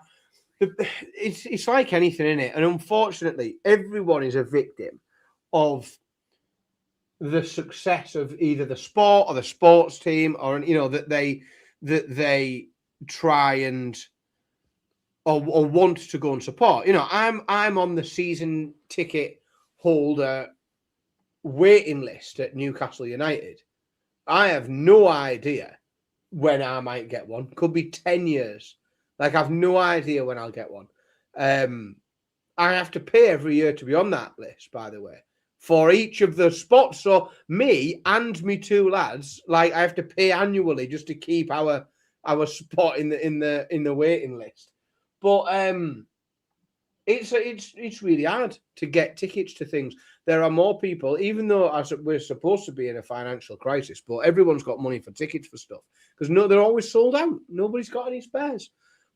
it's like anything, in it, and unfortunately, everyone is a victim of the success of either the sport or the sports team, or that they try and or want to go and support. I'm on the season ticket holder waiting list at Newcastle United. I have no idea when I might get one. Could be 10 years. Like, I've no idea when I'll get one. I have to pay every year to be on that list, by the way, for each of the spots. So me and me 2 lads, like, I have to pay annually just to keep our spot in the waiting list. But it's really hard to get tickets to things. There are more people, even though we're supposed to be in a financial crisis, but everyone's got money for tickets for stuff because they're always sold out. Nobody's got any spares.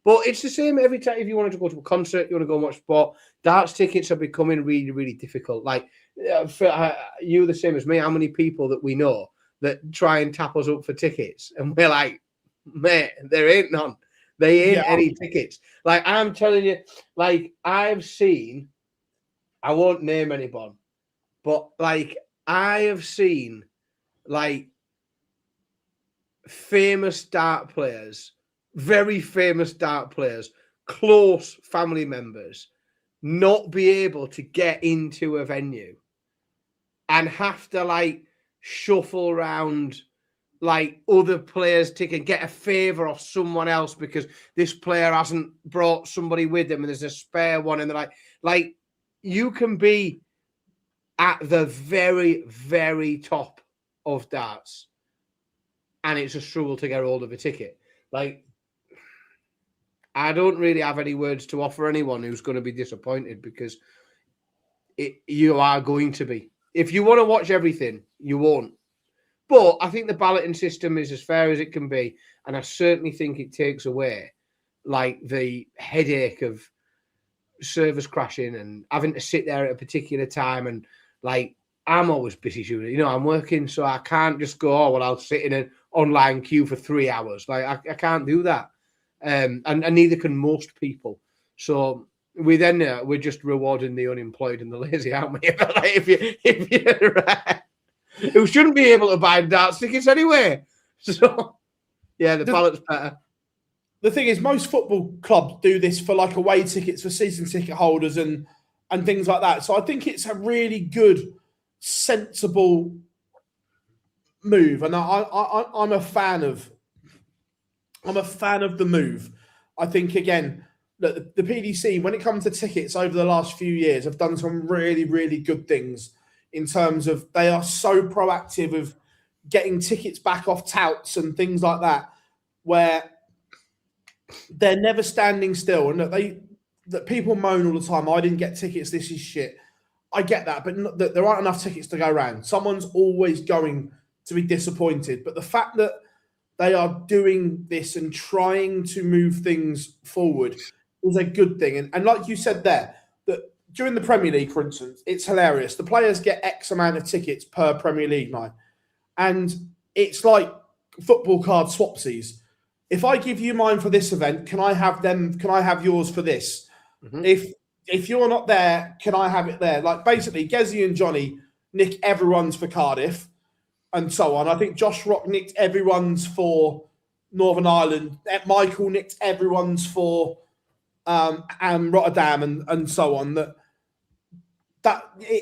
But it's the same every time. If you wanted to go to a concert, you want to go and watch sport, darts tickets are becoming really, really difficult. Like, you the same as me. How many people that we know that try and tap us up for tickets? And we're like, mate, there ain't none. They ain't any tickets. Like, I'm telling you, like, I've seen, I won't name anyone, but, like, I have seen, like, famous dart players, very famous dart players, close family members, not be able to get into a venue and have to, like, shuffle around, like, other players' ticket, get a favour off someone else because this player hasn't brought somebody with them and there's a spare one, and they're like you can be at the very, very top of darts and it's a struggle to get hold of a ticket. Like, I don't really have any words to offer anyone who's going to be disappointed because you are going to be. If you want to watch everything, you won't. But I think the balloting system is as fair as it can be, and I certainly think it takes away like the headache of servers crashing and having to sit there at a particular time. And like, I'm always busy shooting. I'm working, so I can't just go, oh, well, I'll sit in an online queue for 3 hours. Like, I can't do that. And neither can most people. So we're just rewarding the unemployed and the lazy, aren't we? Like, if you're who shouldn't be able to buy darts tickets anyway. So yeah, the ballot's better. The thing is, most football clubs do this for like away tickets for season ticket holders and things like that. So I think it's a really good, sensible move, and I'm a fan of. I'm a fan of the move. I think again that the PDC, when it comes to tickets over the last few years, have done some really, really good things in terms of they are so proactive of getting tickets back off touts and things like that, where they're never standing still, and that people moan all the time, I didn't get tickets, this is shit. I get that, but there aren't enough tickets to go around. Someone's always going to be disappointed. But the fact that they are doing this and trying to move things forward is a good thing. And like you said there, that during the Premier League, for instance, it's hilarious. The players get X amount of tickets per Premier League night. And it's like football card swapsies. If I give you mine for this event, can I have them? Can I have yours for this? Mm-hmm. If you're not there, can I have it there? Like basically, Gezi and Johnny nick everyone's for Cardiff and so on. I think Josh Rock nicked everyone's for Northern Ireland. Michael nicked everyone's for Rotterdam and so on.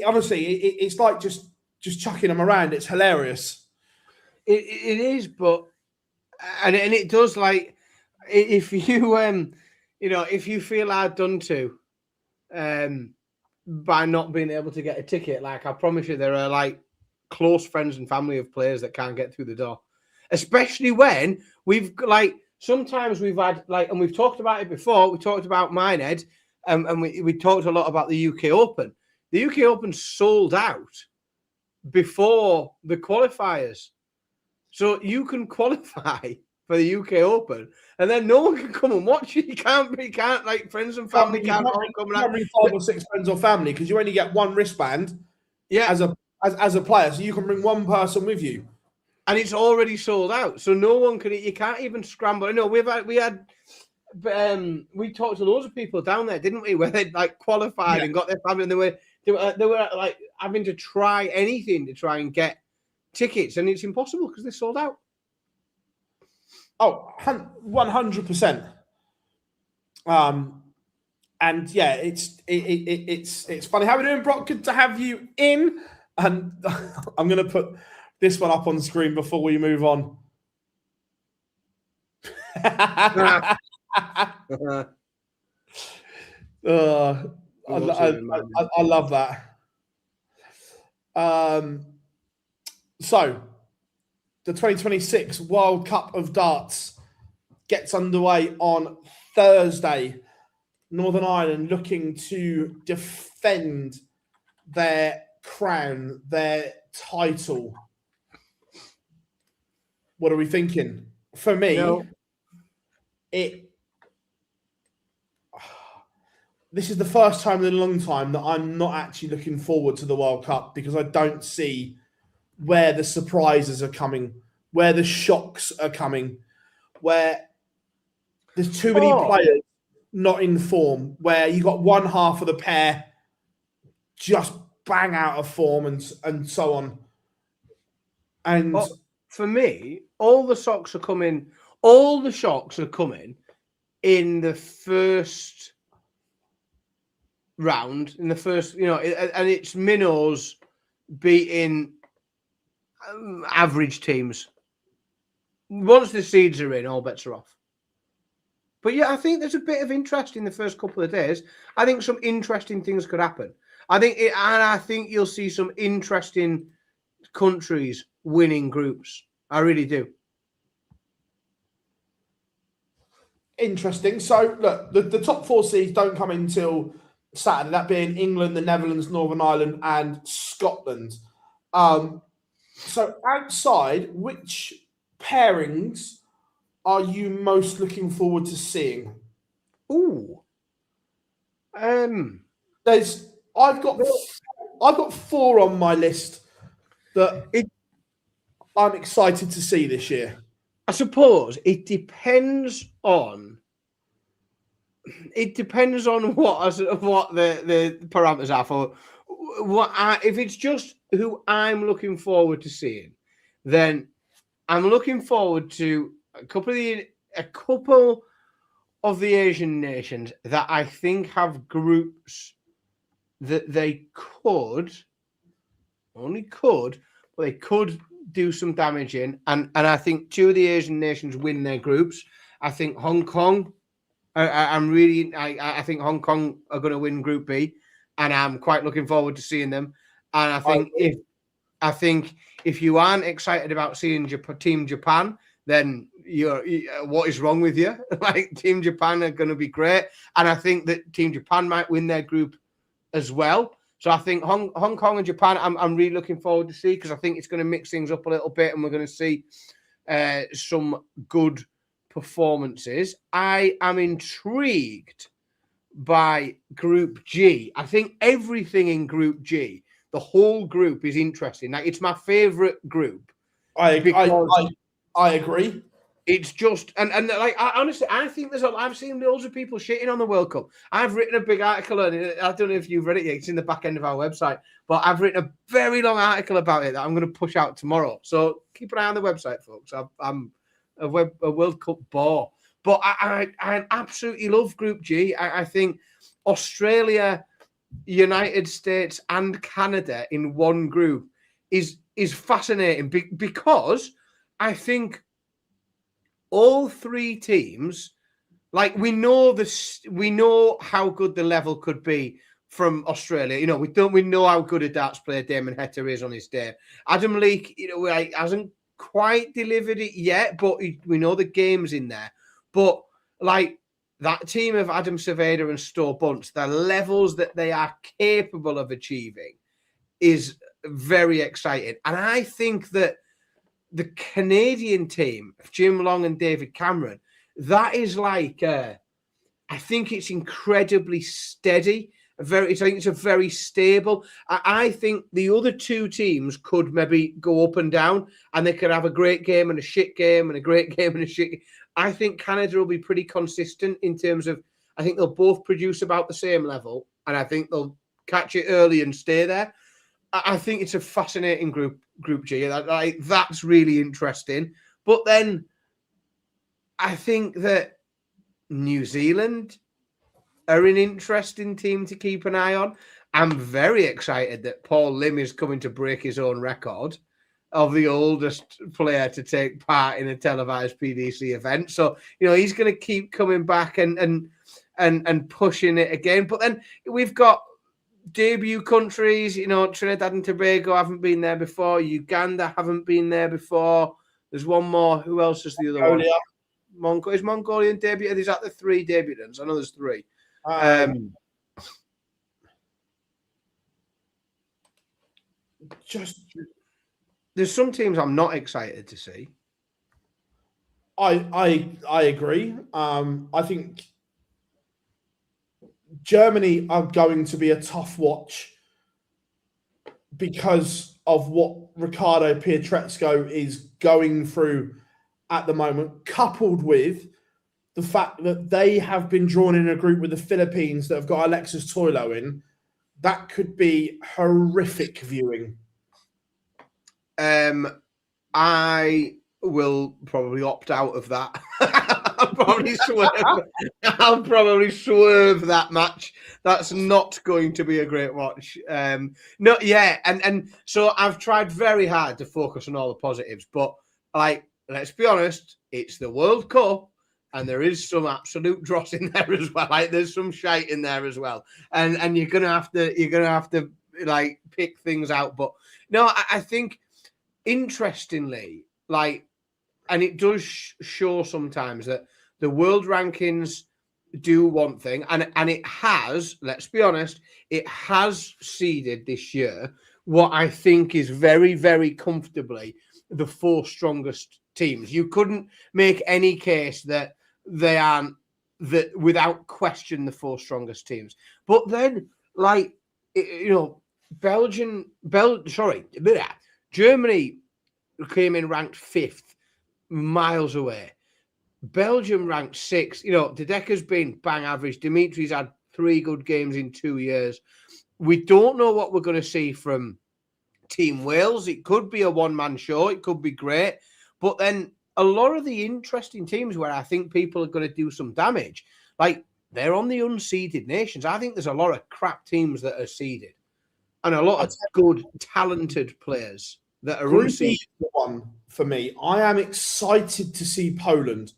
Honestly, it's like just chucking them around. It's hilarious. It is, but. And it does, like, if you if you feel hard done to by not being able to get a ticket, like, I promise you there are like close friends and family of players that can't get through the door, especially when we've like sometimes we've had like, and we've talked about it before. We talked about Minehead, and we talked a lot about the UK Open. The UK Open sold out before the qualifiers. So you can qualify for the UK Open, and then no one can come and watch it. You can't like friends and family can't come. You can't bring 5 or 6 friends or family because you only get one wristband. Yeah, as a player, so you can bring one person with you, and it's already sold out. So no one can. You can't even scramble. I know we talked to loads of people down there, didn't we? Where they like qualified and got their family, and they were like having to try anything to try and get tickets, and it's impossible because they're sold out. Oh, 100%. And yeah, it's funny. How are we doing, Brock? Good to have you in. And I'm going to put this one up on the screen before we move on. I love that. So, the 2026 World Cup of Darts gets underway on Thursday. Northern Ireland looking to defend their crown, their title. What are we thinking? For me, this is the first time in a long time that I'm not actually looking forward to the World Cup because I don't see where the surprises are coming, where the shocks are coming, where there's too many players not in form, where you got one half of the pair just bang out of form and so on. And for me, all the shocks are coming in the first round, in the first, and it's minnows beating average teams. Once the seeds are in, all bets are off. But yeah, I think there's a bit of interest in the first couple of days. I think some interesting things could happen. I think you'll see some interesting countries winning groups. I really do. Interesting. So look, the top 4 seeds don't come until Saturday. That being England, the Netherlands, Northern Ireland, and Scotland. So outside, which pairings are you most looking forward to seeing? Ooh. I've got 4 on my list that I'm excited to see this year. I suppose it depends on what the parameters are for if it's just who I'm looking forward to seeing, then I'm looking forward to a couple of the Asian nations that I think have groups that they could do some damage in, and I think 2 of the Asian nations win their groups. I think Hong Kong. I think Hong Kong are going to win Group B, and I'm quite looking forward to seeing them. And I think if you aren't excited about seeing Team Japan, then what is wrong with you? Like, Team Japan are going to be great, and I think that Team Japan might win their group as well. So I think Hong Kong and Japan, I'm really looking forward to see, because I think it's going to mix things up a little bit, and we're going to see some good performances. I am intrigued by Group G. I think everything in Group G, the whole group, is interesting. Like, it's my favorite group. I agree. It's just like, honestly, I think I've seen loads of people shitting on the World Cup. I've written a big article on it. I don't know if you've read it yet. It's in the back end of our website, but I've written a very long article about it that I'm going to push out tomorrow. So keep an eye on the website, folks. I'm a World Cup bore, but I absolutely love Group G. I think Australia, United States, and Canada in one group is fascinating, because I think all 3 teams, like, we know how good the level could be from Australia. We know how good a darts player Damon Heta is on his day. Adam Leake, hasn't quite delivered it yet, but we know the game's in there. But, like, that team of Adam Cerveda and Sto Bunce, the levels that they are capable of achieving is very exciting. And I think that the Canadian team of Jim Long and David Cameron, that is like, I think it's incredibly steady. I think it's a very stable. I think the other 2 teams could maybe go up and down, and they could have a great game and a shit game and a great game and a shit game. I think Canada will be pretty consistent in terms of, I think they'll both produce about the same level, and I think they'll catch it early and stay there. I think it's a fascinating Group G. That's really interesting. But then I think that New Zealand are an interesting team to keep an eye on. I'm very excited that Paul Lim is coming to break his own record of the oldest player to take part in a televised PDC event. So, he's going to keep coming back and pushing it again. But then we've got debut countries, Trinidad and Tobago haven't been there before. Uganda haven't been there before. There's one more. Who else is the other one? Is Mongolian debut? Is that the 3 debutants? I know there's 3. There's some teams I'm not excited to see. I agree. I think Germany are going to be a tough watch because of what Ricardo Pietrezco is going through at the moment, coupled with the fact that they have been drawn in a group with the Philippines that have got Alexis Toilo in. That could be horrific viewing. I will probably opt out of that. I'll probably swerve that match. That's not going to be a great watch. And so I've tried very hard to focus on all the positives, but, like, let's be honest, it's the World Cup, and there is some absolute dross in there as well. Like, there's some shite in there as well, and you're gonna have to like pick things out. But no, I think, interestingly, like, and it does show sometimes that the world rankings do one thing, and it has, let's be honest, it has seeded this year what I think is very, very comfortably the 4 strongest teams. You couldn't make any case that they aren't without question the 4 strongest teams. But then, like, you know, Germany came in ranked 5th, miles away. Belgium ranked 6th. You know, Dedeker's been bang average. Dimitri's had 3 good games in 2 years. We don't know what we're going to see from Team Wales. It could be a one-man show. It could be great. But then a lot of the interesting teams where I think people are going to do some damage, like they're on the unseeded nations. I think there's a lot of crap teams that are seeded and a lot of good, talented players that are unseeded. One for me, I am excited to see Poland.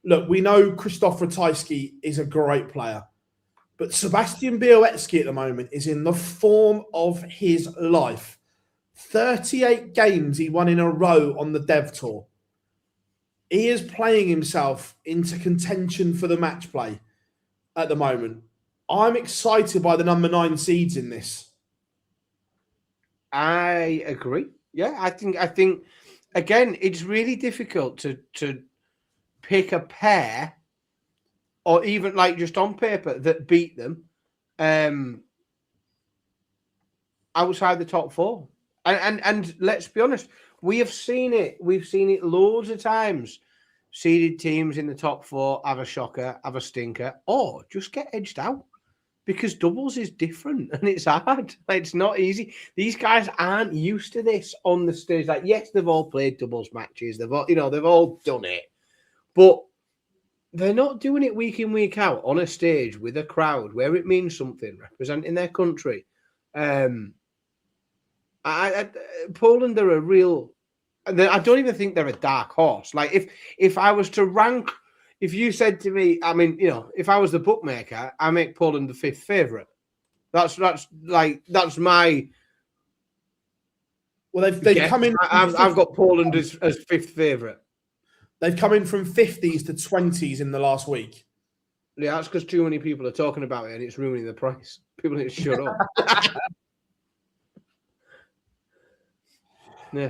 Look, we know Krzysztof Ratajski is a great player, but Sebastian Białecki at the moment is in the form of his life. 38 games he won in a row on the Dev Tour. He is playing himself into contention for the match play at the moment. I'm excited by the number 9 seeds in this. I agree. Yeah, I think again, it's really difficult to pick a pair or even like just on paper that beat them outside the top 4. And let's be honest, we have seen it. We've seen it loads of times. Seeded teams in the top 4 have a shocker, have a stinker, or just get edged out because doubles is different and it's hard. It's not easy. These guys aren't used to this on the stage. Like, yes, they've all played doubles matches. They've all done it, but they're not doing it week in, week out on a stage with a crowd where it means something, representing their country. Poland are a real. I don't even think they're a dark horse. Like if I was to rank, if you said to me, I mean, you know, if I was the bookmaker, I make Poland the 5th favorite. That's my. Well, they've come in. I've got Poland as 5th favorite. They've come in from 50s to 20s in the last week. Yeah, that's because too many people are talking about it and it's ruining the price. People need to shut up. Yeah,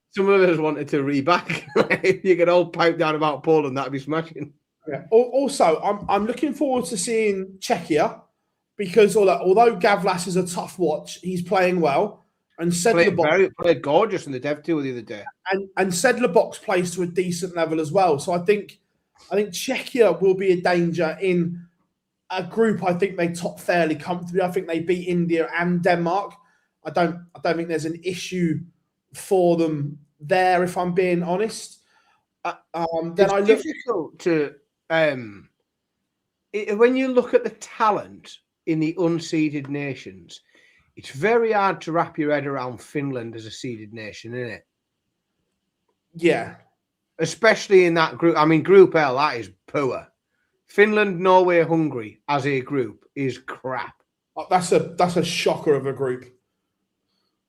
some of us wanted to reback. If you get all piped down about Poland, that'd be smashing. Yeah. Also, I'm looking forward to seeing Czechia because although Gavlas is a tough watch, he's playing well. And played gorgeous in the Dev Tour the other day. And Sedler-Box plays to a decent level as well. So I think Czechia will be a danger in a group. I think they top fairly comfortably. I think they beat India and Denmark. I don't think there's an issue for them there, if I'm being honest. It's difficult to when you look at the talent in the unseeded nations, it's very hard to wrap your head around Finland as a seeded nation, isn't it? Yeah. Especially in that group. I mean, Group L, that is poor. Finland, Norway, Hungary as a group is crap. That's a shocker of a group.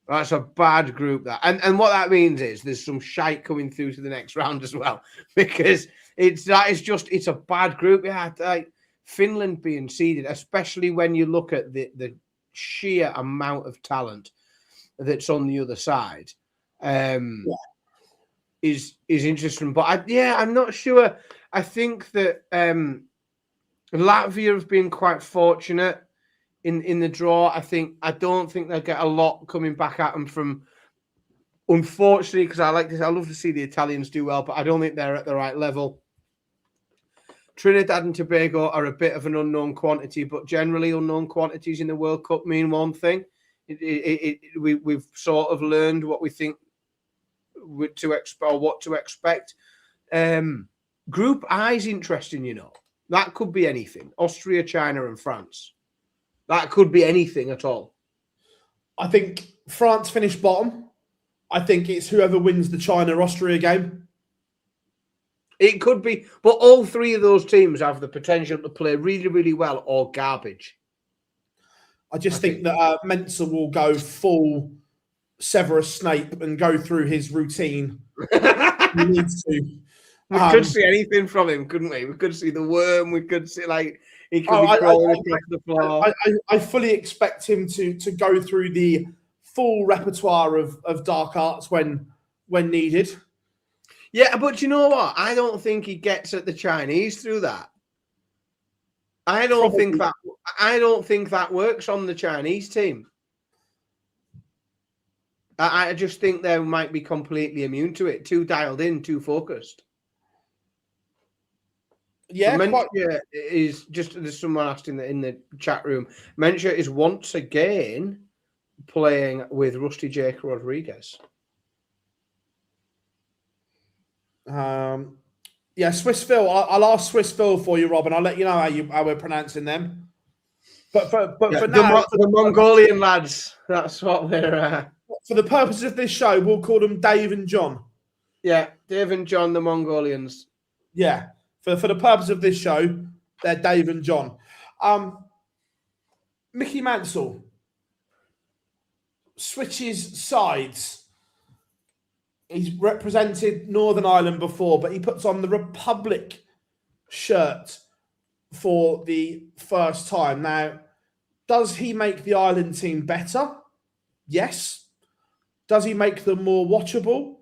That's a bad group, that. And what that means is there's some shite coming through to the next round as well. Because it's a bad group. Yeah, like Finland being seeded, especially when you look at the sheer amount of talent that's on the other side, is interesting. But I'm not sure. I think that Latvia have been quite fortunate in the draw. I don't think they'll get a lot coming back at them from, unfortunately, because I love to see the Italians do well, but I don't think they're at the right level. Trinidad and Tobago are a bit of an unknown quantity, but generally unknown quantities in the World Cup mean one thing. We've sort of learned what we think what to expect. Group I is interesting, you know. That could be anything. Austria, China, and France. That could be anything at all. I think France finished bottom. I think it's whoever wins the China-Austria game. It could be, but all 3 of those teams have the potential to play really, really well or garbage. I think that Mensa will go full Severus Snape and go through his routine. He needs to. We could see anything from him, couldn't we? We could see the worm. We could see he could be crawling across the floor. I fully expect him to go through the full repertoire of dark arts when needed. Yeah, but you know what? I don't think he gets at the Chinese through that. I don't think that works on the Chinese team. I just think they might be completely immune to it, too dialed in, too focused. Yeah, Menchia is just, there's someone asked in the chat room. Menchia is once again playing with Rusty Jake Rodriguez. Yeah, Swiss Phil. I'll ask Swiss Phil for you, Rob, and I'll let you know how we're pronouncing them. But for now, the Mongolian lads. That's what they're. For the purposes of this show, we'll call them Dave and John. Yeah, Dave and John, the Mongolians. Yeah, for the purpose of this show, they're Dave and John. Mickey Mansell switches sides. He's represented Northern Ireland before, but he puts on the Republic shirt for the first time. Now, does he make the Ireland team better? Yes. Does he make them more watchable?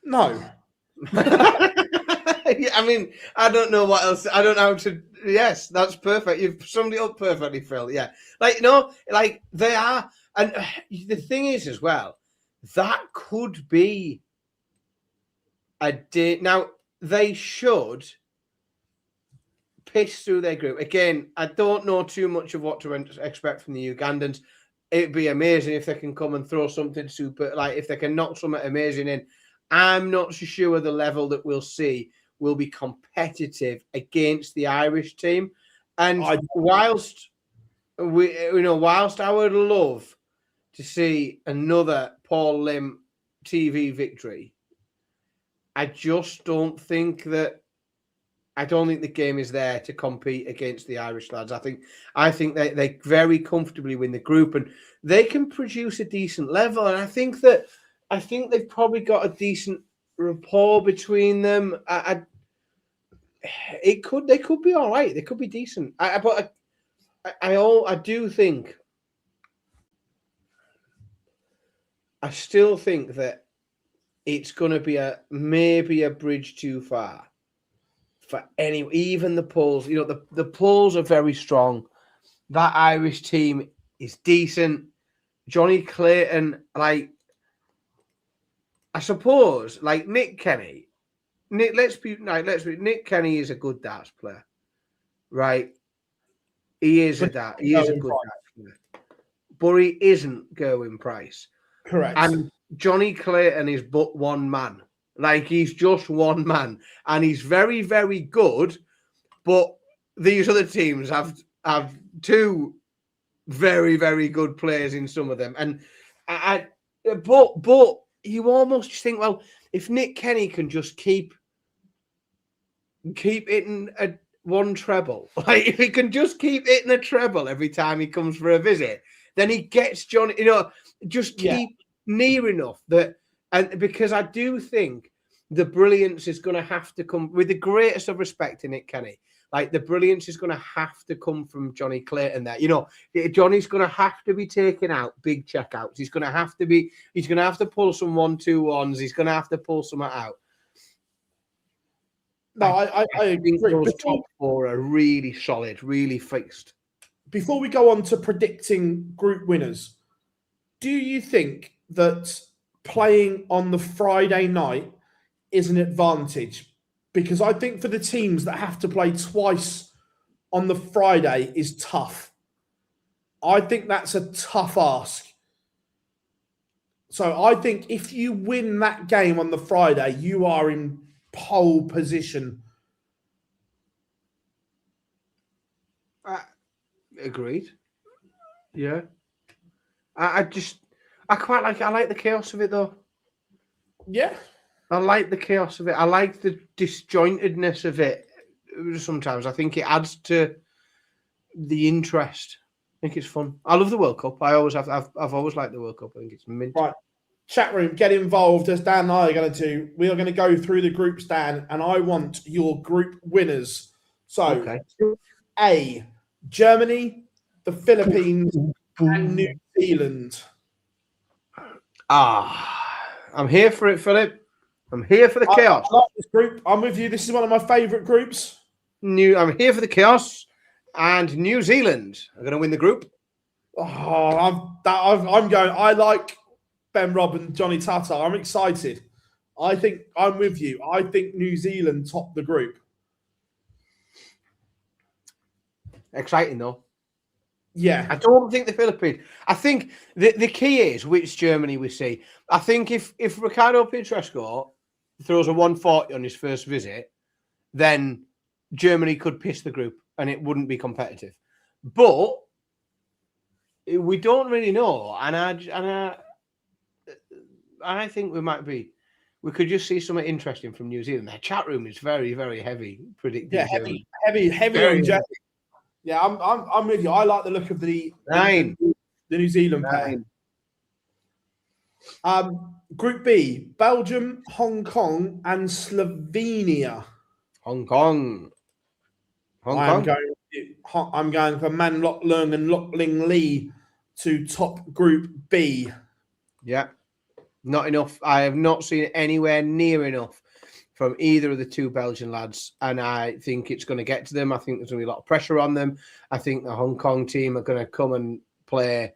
No. I mean, I don't know what else. I don't know how to. Yes, that's perfect. You've summed it up perfectly, Phil. Yeah. They are. And the thing is, as well, that could be a day. Now, they should piss through their group. Again, I don't know too much of what to expect from the Ugandans. It'd be amazing if they can come and throw something super, like if they can knock something amazing in. I'm not so sure the level that we'll see will be competitive against the Irish team. And whilst I would love to see another Paul Lim TV victory, I just don't think the game is there to compete against the Irish lads. I think they very comfortably win the group and they can produce a decent level. And I think they've probably got a decent rapport between them. They could be all right. They could be decent. I still think that it's going to be maybe a bridge too far for even the Poles. The Poles are very strong. That Irish team is decent. Johnny Clayton, I suppose, Nick Kenny. Nick Kenny is a good darts player, right? He is a good darts player, but he isn't Gerwyn Price. Correct. And Johnny Clayton is but one man. He's just one man, and he's very, very good. But these other teams have two very, very good players in some of them, and but you almost think, well, if Nick Kenny can just keep hitting one treble, if he can just keep hitting a treble every time he comes for a visit, then he gets Johnny. Just keep near enough that. And because I do think the brilliance is going to have to come, with the greatest of respect to Nick Kenny, the brilliance is going to have to come from Johnny Clayton there. Johnny's going to have to be taking out big checkouts. He's going to have to pull some 1-2-1s. He's going to have to pull some out. No, I agree. Those top four are really solid, really fixed. Before we go on to predicting group winners, do you think that playing on the Friday night is an advantage? Because I think for the teams that have to play twice on the Friday is tough. I think that's a tough ask. So I think if you win that game on the Friday, you are in pole position. Agreed. Yeah. I quite like it. I like the chaos of it, though. Yeah. I like the chaos of it. I like the disjointedness of it. Sometimes I think it adds to the interest. I think it's fun. I love the World Cup. I've always liked the World Cup. I think it's mint. Right. Chat room, get involved as Dan and I are going to do. We are going to go through the groups, Dan, and I want your group winners. So, A, Germany, the Philippines, and New Zealand. I'm here for it, Philip. I'm here for the chaos. I like this group. I'm with you. This is one of my favourite groups. I'm here for the chaos, and New Zealand are going to win the group. I'm going. I like Ben Robb and Johnny Tata. I'm excited. I think I'm with you. I think New Zealand top the group. Exciting though. Yeah. I don't think the Philippines. I think the key is which Germany we see. I think if Ricardo Pietrasco throws a 140 on his first visit, then Germany could piss the group and it wouldn't be competitive. But we don't really know, and I think we could just see something interesting from New Zealand. Their chat room is very, very heavy. Predicting. Yeah, heavy on Jeff. Yeah, I'm with you. I like the look of the New Zealand pair. Group B: Belgium, Hong Kong, and Slovenia. Hong Kong. I'm going for Man Lok Leung and Lok Ling Lee to top Group B. Yeah, not enough. I have not seen anywhere near enough from either of the two Belgian lads, and I think it's going to get to them. I think there's going to be a lot of pressure on them. I think the Hong Kong team are going to come and play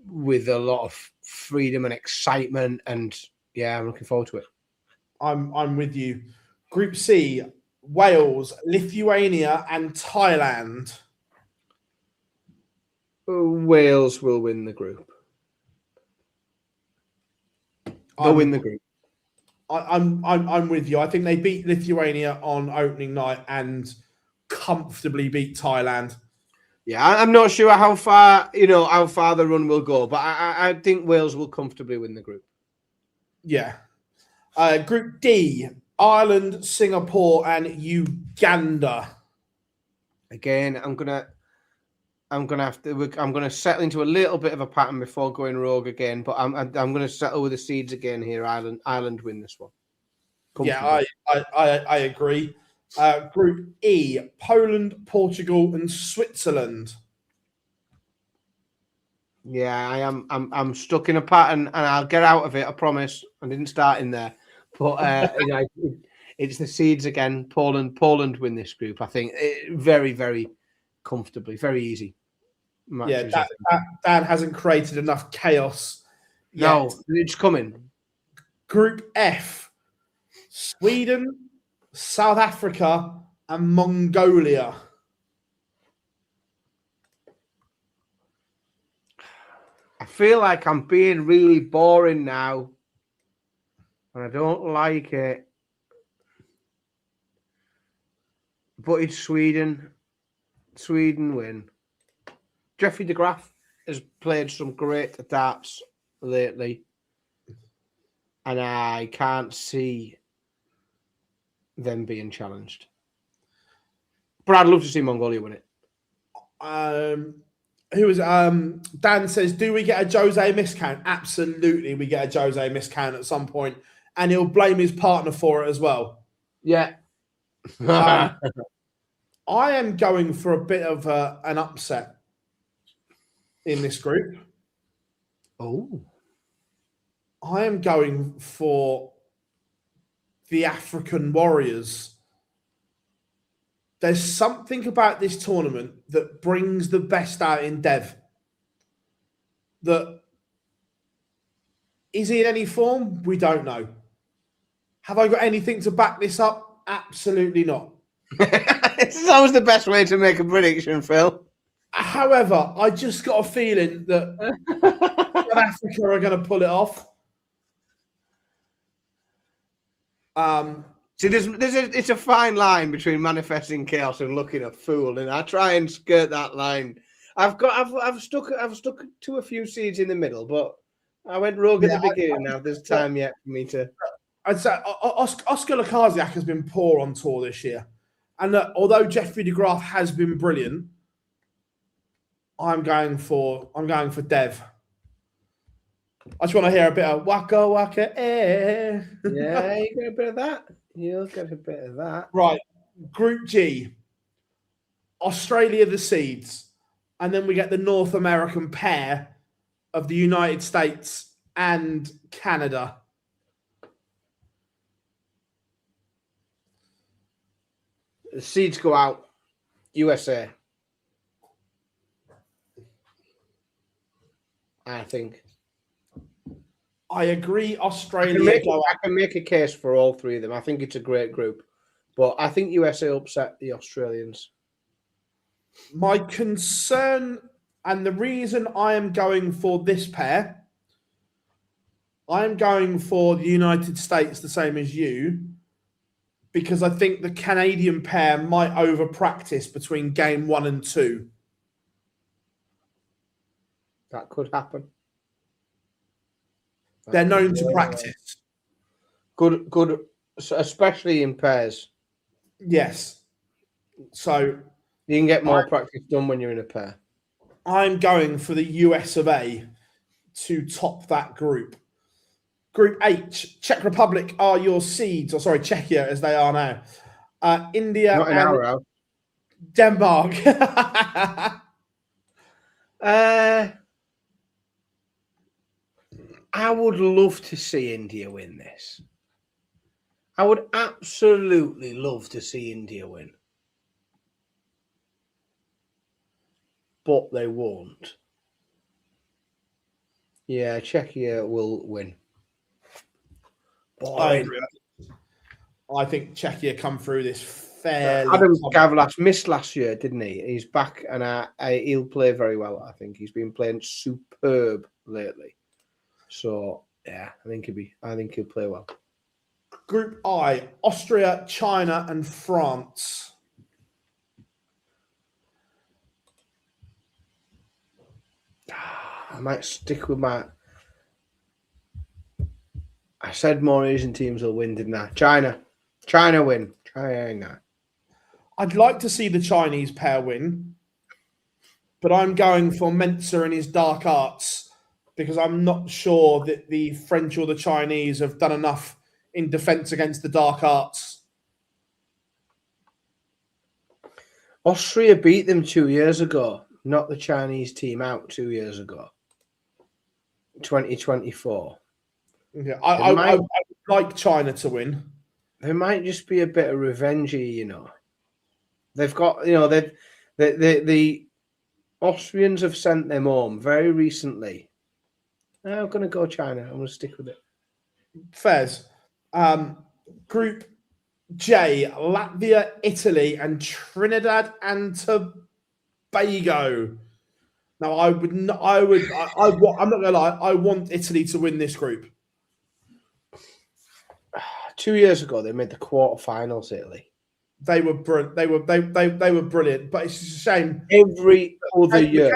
with a lot of freedom and excitement, and yeah, I'm looking forward to it. I'm with you. Group C: Wales, Lithuania, and Thailand. Wales will win the group. They'll win the group. I'm with you. I think they beat Lithuania on opening night and comfortably beat Thailand. Yeah, I'm not sure how far the run will go, but I think Wales will comfortably win the group. Yeah. Group D: Ireland, Singapore, and Uganda. Again, I'm gonna settle into a little bit of a pattern before going rogue again, but I'm gonna settle with the seeds again here. Ireland win this one. Yeah, I agree. Group E: Poland, Portugal, and Switzerland. Yeah, I'm stuck in a pattern, and I'll get out of it. I promise. I didn't start in there, but it's the seeds again. Poland win this group. I think very, very comfortably, very easy. Yeah, Dan hasn't created enough chaos yet. No, it's coming. Group F: Sweden, South Africa, and Mongolia. I feel like I'm being really boring now, and I don't like it. But it's Sweden. Sweden win. Jeffrey de Graaf has played some great darts lately, and I can't see them being challenged. But I'd love to see Mongolia win it. Dan says, do we get a Jose miscount? Absolutely, we get a Jose miscount at some point, and he'll blame his partner for it as well. Yeah. I am going for a bit of an upset in this group. Oh. I am going for the African Warriors. There's something about this tournament that brings the best out in Dev. Is he in any form? We don't know. Have I got anything to back this up? Absolutely not. It's always the best way to make a prediction, Phil. However, I just got a feeling that South Africa are going to pull it off. See, it's a fine line between manifesting chaos and looking a fool, and I try and skirt that line. I've stuck to a few seeds in the middle, but I went rogue at the beginning. Now there's time yet for me to. I'd say Oscar Lukasiak has been poor on tour this year, and although Jeffrey de Graaf has been brilliant, I'm going for Dev. I just want to hear a bit of waka waka eh. Yeah, you get a bit of that. You'll get a bit of that. Right. Group G. Australia the seeds. And then we get the North American pair of the United States and Canada. The seeds go out. USA. I think. I agree. Australia. I can make a case for all three of them. I think it's a great group. But I think USA upset the Australians. My concern and the reason I am going for this pair, I am going for the United States the same as you, because I think the Canadian pair might over practice between game 1 and 2. That could happen. They're known to practice. Good, especially in pairs. Yes. So you can get more practice done when you're in a pair. I'm going for the US of A to top that group. Group H, Czech Republic are your seeds, or sorry, Czechia as they are now. India Not in and our house. Denmark. I would love to see India win this. I would absolutely love to see India win. But they won't. Yeah, Czechia will win. I agree. I think Czechia come through this fairly. Adam Gavlas missed last year, didn't he? He's back and he'll play very well. I think he's been playing superb lately. So yeah, I think he'll play well. Group I, Austria, China, and France. I might stick with my. I said more Asian teams will win, didn't I? China win. China. I'd like to see the Chinese pair win, but I'm going for Mensah and his dark arts because I'm not sure that the French or the Chinese have done enough in defence against the dark arts. Austria beat them 2 years ago. Not the Chinese team out 2 years ago. 2024. Yeah, I would like China to win. There might just be a bit of revengey, you know. They've got, you know, the Austrians have sent them home very recently. I'm going to go China. I'm going to stick with it. Fairs. Group J, Latvia, Italy, and Trinidad and Tobago. Now, I'm not going to lie. I want Italy to win this group. 2 years ago, they made the quarterfinals. Italy. They were brilliant. They were brilliant. But it's just a shame. Every other year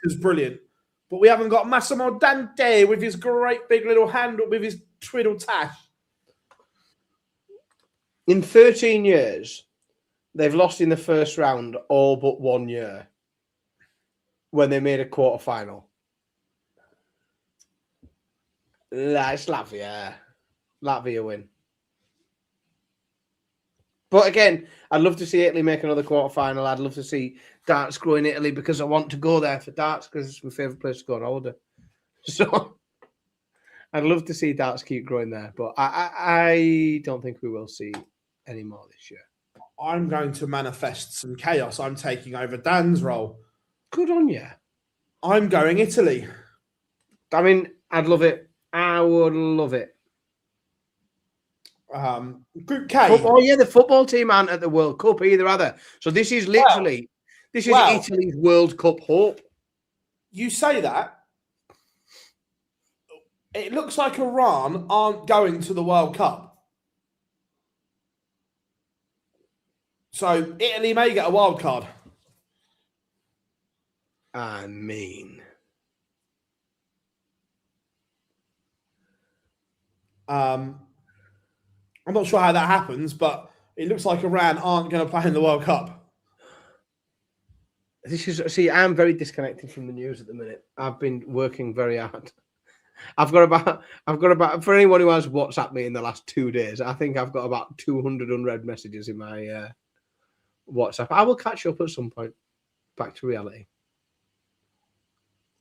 is brilliant. But we haven't got Massimo Dante with his great big little handle with his twiddle tash. In 13 years, they've lost in the first round all but 1 year when they made a quarterfinal. It's Latvia. Latvia win. But again, I'd love to see Italy make another quarterfinal. I'd love to see darts grow in Italy because I want to go there for darts because it's my favourite place to go on holiday. So I'd love to see darts keep growing there. But I don't think we will see any more this year. I'm going to manifest some chaos. I'm taking over Dan's role. Good on you. I'm going Italy. I mean, I'd love it. I would love it. Group K. Oh yeah, the football team aren't at the World Cup either, are they? So this is literally Italy's World Cup hope. You say that. It looks like Iran aren't going to the World Cup. So Italy may get a wild card. I mean. I'm not sure how that happens, but it looks like Iran aren't going to play in the World Cup. I'm very disconnected from the news at the minute. I've been working very hard. I've got about for anyone who has WhatsApp me in the last 2 days, I think I've got about 200 unread messages in my WhatsApp. I will catch up at some point. Back to reality.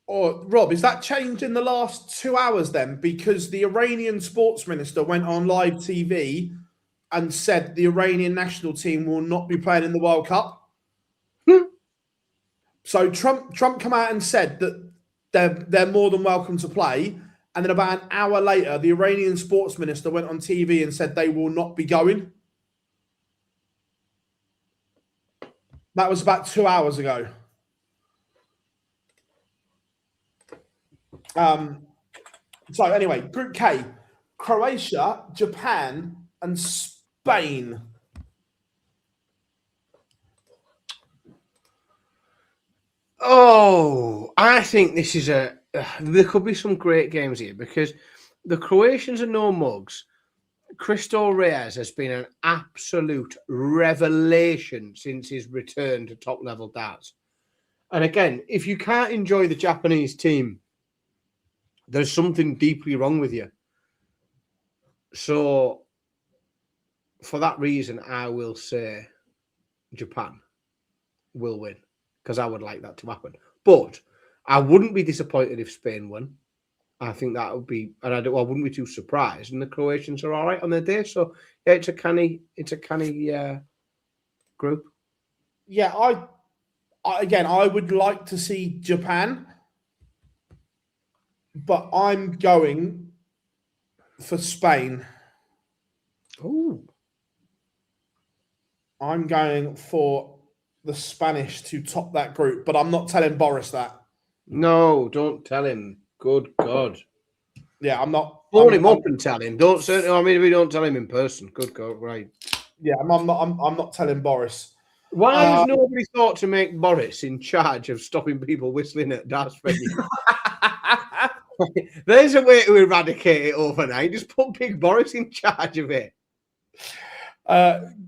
Or Rob, is that changed in the last 2 hours then? Because the Iranian sports minister went on live TV and said the Iranian national team will not be playing in the World Cup. So Trump come out and said that they're more than welcome to play. And then about an hour later, the Iranian sports minister went on TV and said they will not be going. That was about 2 hours ago. So anyway, Group K, Croatia, Japan, and Spain. Oh, I think this is there could be some great games here because the Croatians are no mugs. Cristo Reyes has been an absolute revelation since his return to top-level darts. And again, if you can't enjoy the Japanese team, there's something deeply wrong with you. So, for that reason, I will say Japan will win because I would like that to happen. But I wouldn't be disappointed if Spain won. I think that would be, and I wouldn't be too surprised. And the Croatians are all right on their day, so yeah, it's a canny group. Yeah, I would like to see Japan, but I'm going for Spain. Oh, I'm going for the Spanish to top that group, but I'm not telling Boris that. No, don't tell him. Good God. Yeah, I'm not. Phone him up and tell him. Don't certainly. I mean, we don't tell him in person. Good God, right? Yeah, I'm not telling Boris. Why has nobody thought to make Boris in charge of stopping people whistling at darts venues? There's a way to eradicate it overnight. Just put Big Boris in charge of it.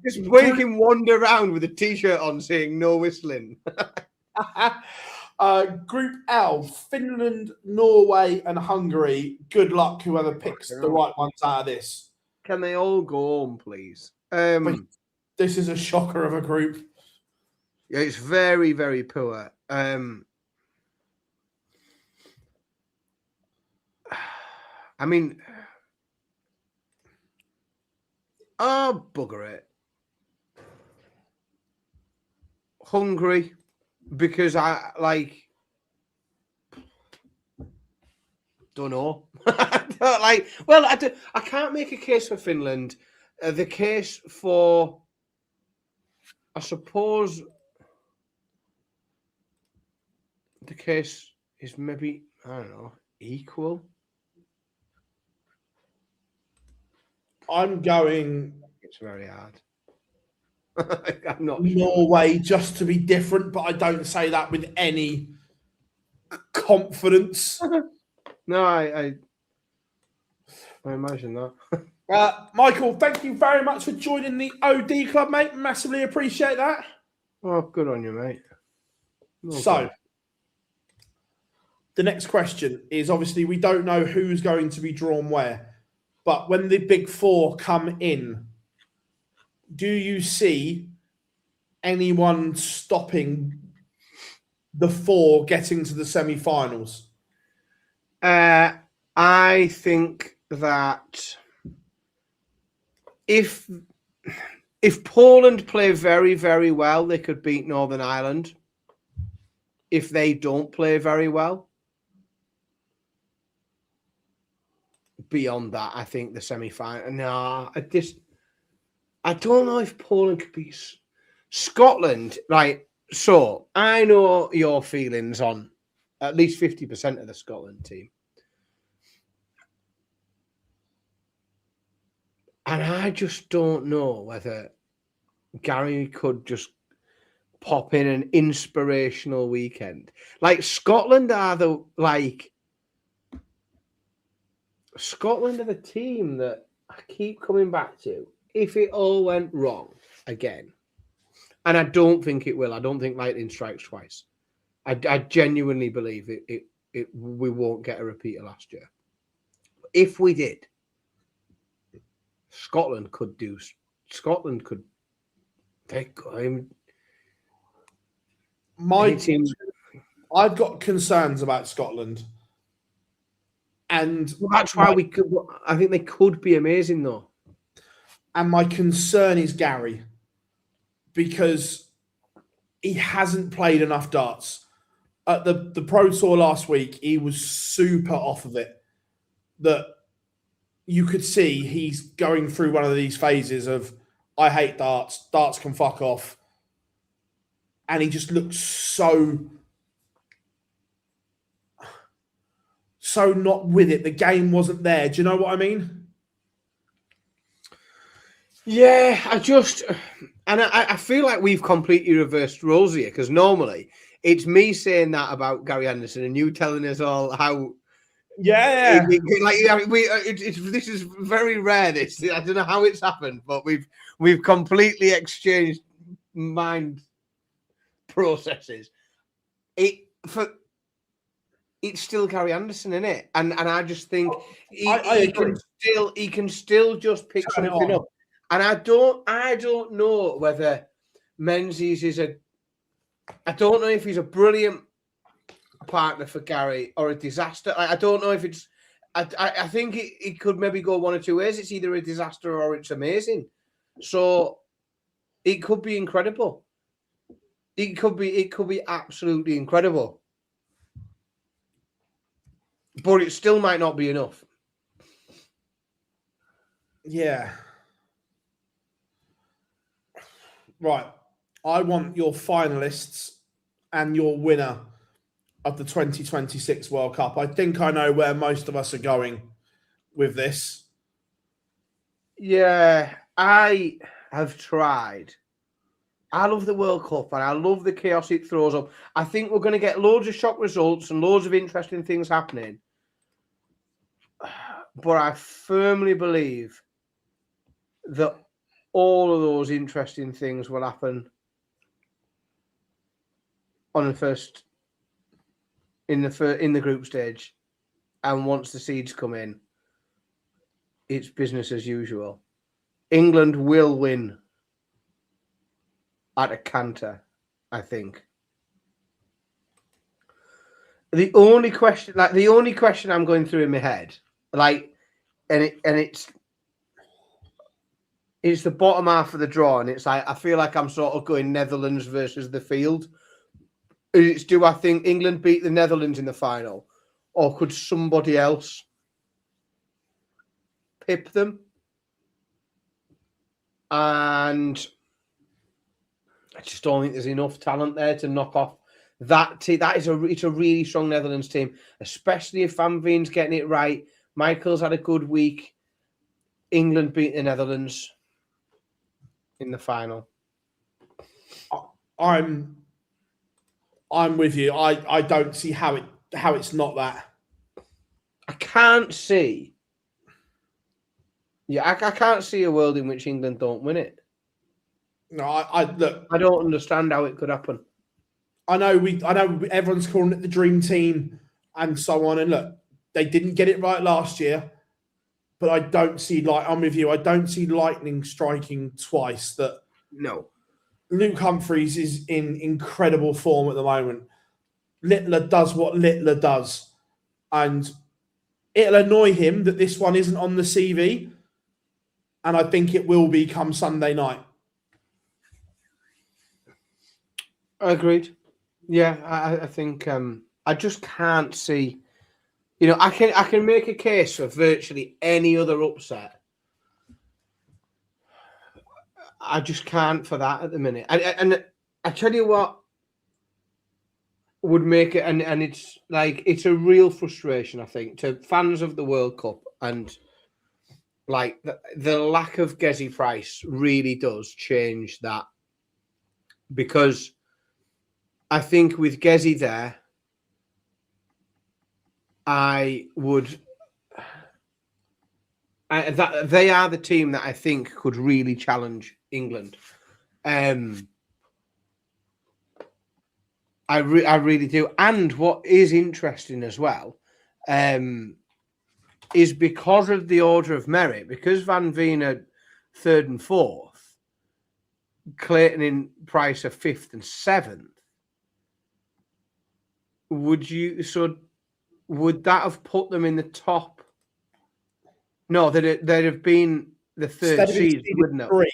Just make him wander around with a T-shirt on saying "No whistling." Group L, Finland, Norway, and Hungary. Good luck, whoever picks the right ones out of this. Can they all go home, please? This is a shocker of a group. Yeah, it's very, very poor. I mean, bugger it. Hungary, because I don't know. I can't make a case for Finland. The case for, I suppose, the case is maybe, I don't know, equal. I'm going. It's very hard. I'm not Norway sure. Just to be different, but I don't say that with any confidence. No, I imagine that. Michael, thank you very much for joining the OD Club, mate. Massively appreciate that. Oh, good on you, mate. So, the next question is obviously we don't know who's going to be drawn where, but when the big four come in, do you see anyone stopping the four getting to the semi-finals? I think that if Poland play very, very well, they could beat Northern Ireland. If they don't play very well, beyond that, I think the semi-final. No, I don't know if Poland could beat Scotland. Right. So I know your feelings on at least 50% of the Scotland team. And I just don't know whether Gary could just pop in an inspirational weekend. Like Scotland are the team that I keep coming back to. If it all went wrong again, and I don't think it will. I don't think lightning strikes twice. I genuinely believe we won't get a repeat of last year. If we did, Scotland could. My team. I've got concerns about Scotland. And that's why I think they could be amazing, though. And my concern is Gary, because he hasn't played enough darts. At the Pro Tour last week, he was super off of it. That you could see he's going through one of these phases of, I hate darts, darts can fuck off. And he just looked so not with it. The game wasn't there. Do you know what I mean? Yeah, I feel like we've completely reversed roles here, because normally it's me saying that about Gary Anderson and you telling us all how. Yeah, this is very rare. This, I don't know how it's happened, but we've completely exchanged mind processes. It's still Gary Anderson, isn't it? And I just think he can still just pick something up. And I don't know whether Menzies is I don't know if he's a brilliant partner for Gary or a disaster. I don't know if it's. I think it could maybe go one or two ways. It's either a disaster or it's amazing. So it could be incredible. It could be absolutely incredible. But it still might not be enough. Yeah. Right. I want your finalists and your winner of the 2026 World Cup. I think I know where most of us are going with this. Yeah, I have tried. I love the World Cup and I love the chaos it throws up. I think we're going to get loads of shock results and loads of interesting things happening. But I firmly believe that all of those interesting things will happen on in the group stage, and once the seeds come in, it's business as usual. England will win at a canter, I think. The only question I'm going through in my head, it's the bottom half of the draw, and it's like I feel like I'm sort of going Netherlands versus the field. Do I think England beat the Netherlands in the final, or could somebody else pip them? And I just don't think there's enough talent there to knock off that team. It's a really strong Netherlands team, especially if Van Veen's getting it right. Michael's had a good week. England beat the Netherlands in the final. I'm with you. I don't see how it's not that. I can't see. Yeah, I can't see a world in which England don't win it. No, I look. I don't understand how it could happen. I know everyone's calling it the dream team and so on. And look, they didn't get it right last year, but I don't see I'm with you. I don't see lightning striking twice. That no. Luke Humphries is in incredible form at the moment. Littler does what Littler does, and it'll annoy him that this one isn't on the CV, and I think it will be come Sunday night. Agreed. Yeah, I think I just can't see. I can make a case for virtually any other upset. I just can't for that at the minute. And I tell you what would make it, and it's a real frustration, I think, to fans of the World Cup, and like the lack of Gezi Price really does change that, because I think with Gezi there, they are the team that I think could really challenge England. I really do. And what is interesting as well is because of the order of merit, because Van Veen are third and fourth, Clayton and Price are fifth and seventh. would that have put them in the top? No, they'd have been the third seed, wouldn't it? 3.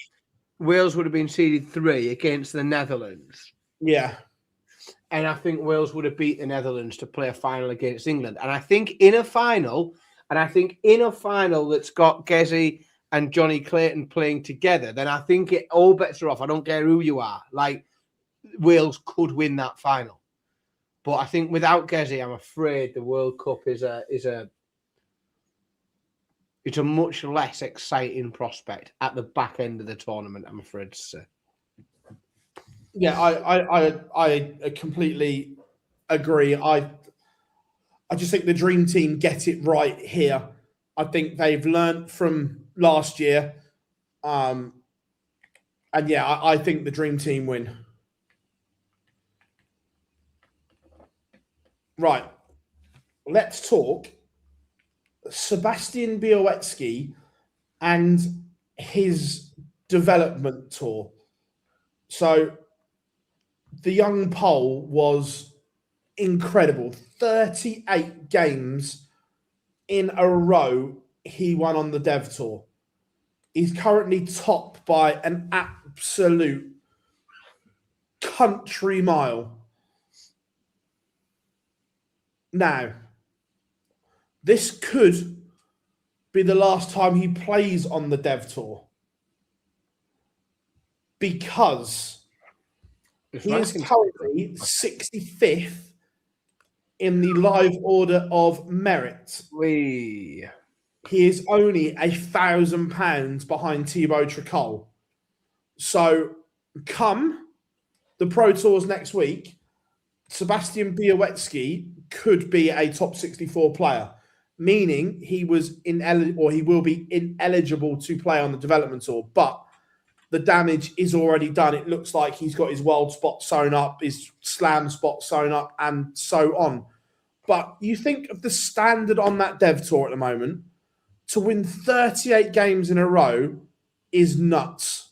Wales would have been seeded 3 against the Netherlands. Yeah. And I think Wales would have beat the Netherlands to play a final against England. And I think in a final that's got Gezi and Johnny Clayton playing together, then I think all bets are off. I don't care who you are. Like, Wales could win that final. But I think without Gezi, I'm afraid the World Cup is a much less exciting prospect at the back end of the tournament, I'm afraid to say. Yeah, I completely agree. I just think the Dream Team get it right here. I think they've learnt from last year. And yeah, I think the Dream Team win. Right. Let's talk Sebastian Białecki and his development tour. So the young Pole was incredible. 38 games in a row he won on the Dev Tour. He's currently top by an absolute country mile. Now, this could be the last time he plays on the Dev Tour because he is currently 65th in the live order of merit. He is only £1,000 behind Thibaut Tricol. So come the Pro Tours next week, Sebastian Białecki could be a top 64 player, meaning he will be ineligible to play on the development tour. But the damage is already done. It looks like he's got his world spot sewn up, his slam spot sewn up, and so on. But you think of the standard on that Dev Tour at the moment, to win 38 games in a row is nuts.